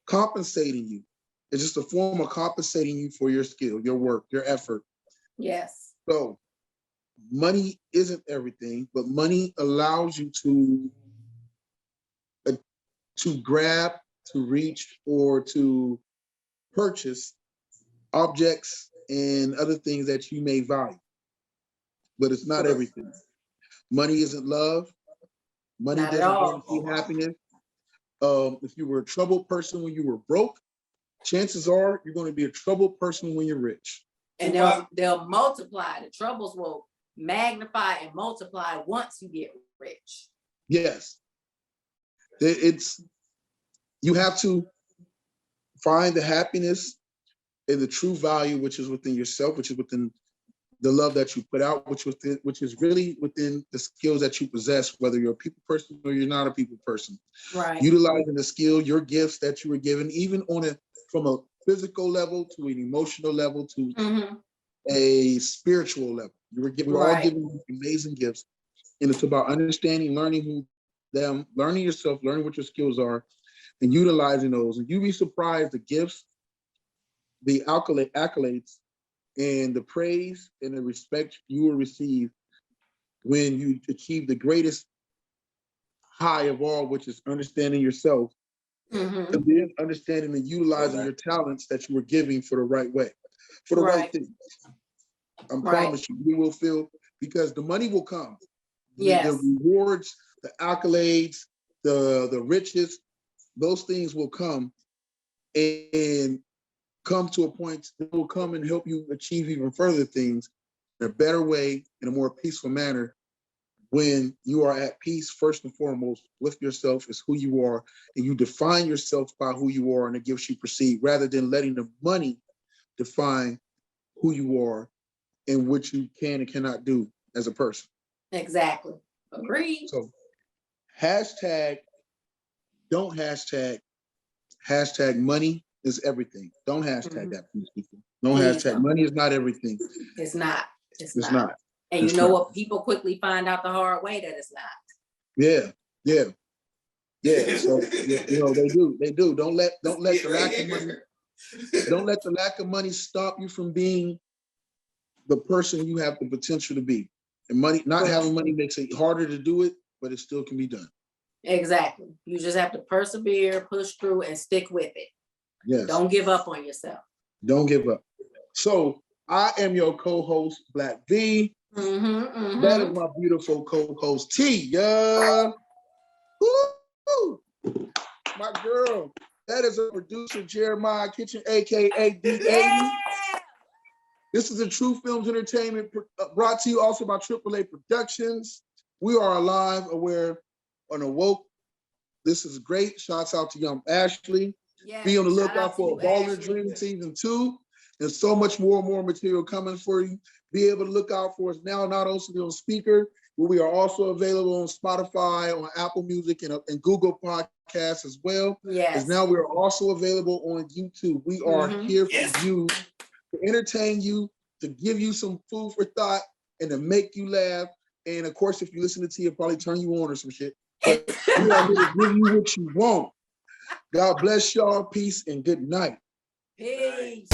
compensating you. It's just a form of compensating you for your skill, your work, your effort. Yes. So money isn't everything, but money allows you to grab, to reach, or to purchase objects and other things that you may value. But it's not everything. Money isn't love. Money doesn't guarantee happiness. If you were a troubled person when you were broke, chances are you're going to be a troubled person when you're rich. And they'll multiply. The troubles will magnify and multiply once you get rich. Yes. You have to find the happiness and the true value, which is within yourself, which is within the love that you put out, which is really within the skills that you possess, whether you're a people person or you're not a people person. Right. Utilizing the skill, your gifts that you were given, even from a physical level to an emotional level to a spiritual level. We're all given amazing gifts. And it's about understanding, learning learning yourself, learning what your skills are, and utilizing those. And you'd be surprised the gifts, the accolades, and the praise and the respect you will receive when you achieve the greatest high of all, which is understanding yourself, and then understanding and utilizing your talents that you were giving for the right way, for the right thing. I promise you, you will feel, because the money will come. Yes. The rewards, the accolades, the riches, those things will come and come to a point that will come and help you achieve even further things. a better way, in a more peaceful manner, when you are at peace, first and foremost, with yourself as who you are, and you define yourself by who you are and the gifts you perceive, rather than letting the money define who you are and what you can and cannot do as a person. Exactly. Agreed. So hashtag, don't hashtag, hashtag money is everything. Don't hashtag that, please, people. Don't Please hashtag don't. money is not everything. It's not. It's not. And It's you know not. what? People quickly find out the hard way that it's not. Yeah. So they do. Don't let the lack of money. Don't let the lack of money stop you from being the person you have the potential to be. And money, not having money makes it harder to do it, but it still can be done. Exactly. You just have to persevere, push through, and stick with it. Yes. Don't give up on yourself. Don't give up. So I am your co-host, Black V. Mm-hmm. That is my beautiful co-host, T. Woo! My girl. That is a producer, Jeremiah Kitchen, aka D80. Yeah! This is a True Films Entertainment brought to you also by AAA Productions. We are alive, aware, and awoke. This is great. Shouts out to young Ashley. Yes, be on the shout lookout out to for you, Baller Ashley. Dream Season 2. And so much more material coming for you. Be able to look out for us now, not only on speaker, but we are also available on Spotify, on Apple Music, and Google Podcasts as well. Yes. As now we are also available on YouTube. We are here for you, to entertain you, to give you some food for thought, and to make you laugh. And of course, if you listen to Tia, probably turn you on or some shit. But we are here to give you what you want. God bless y'all. Peace and good night. Peace.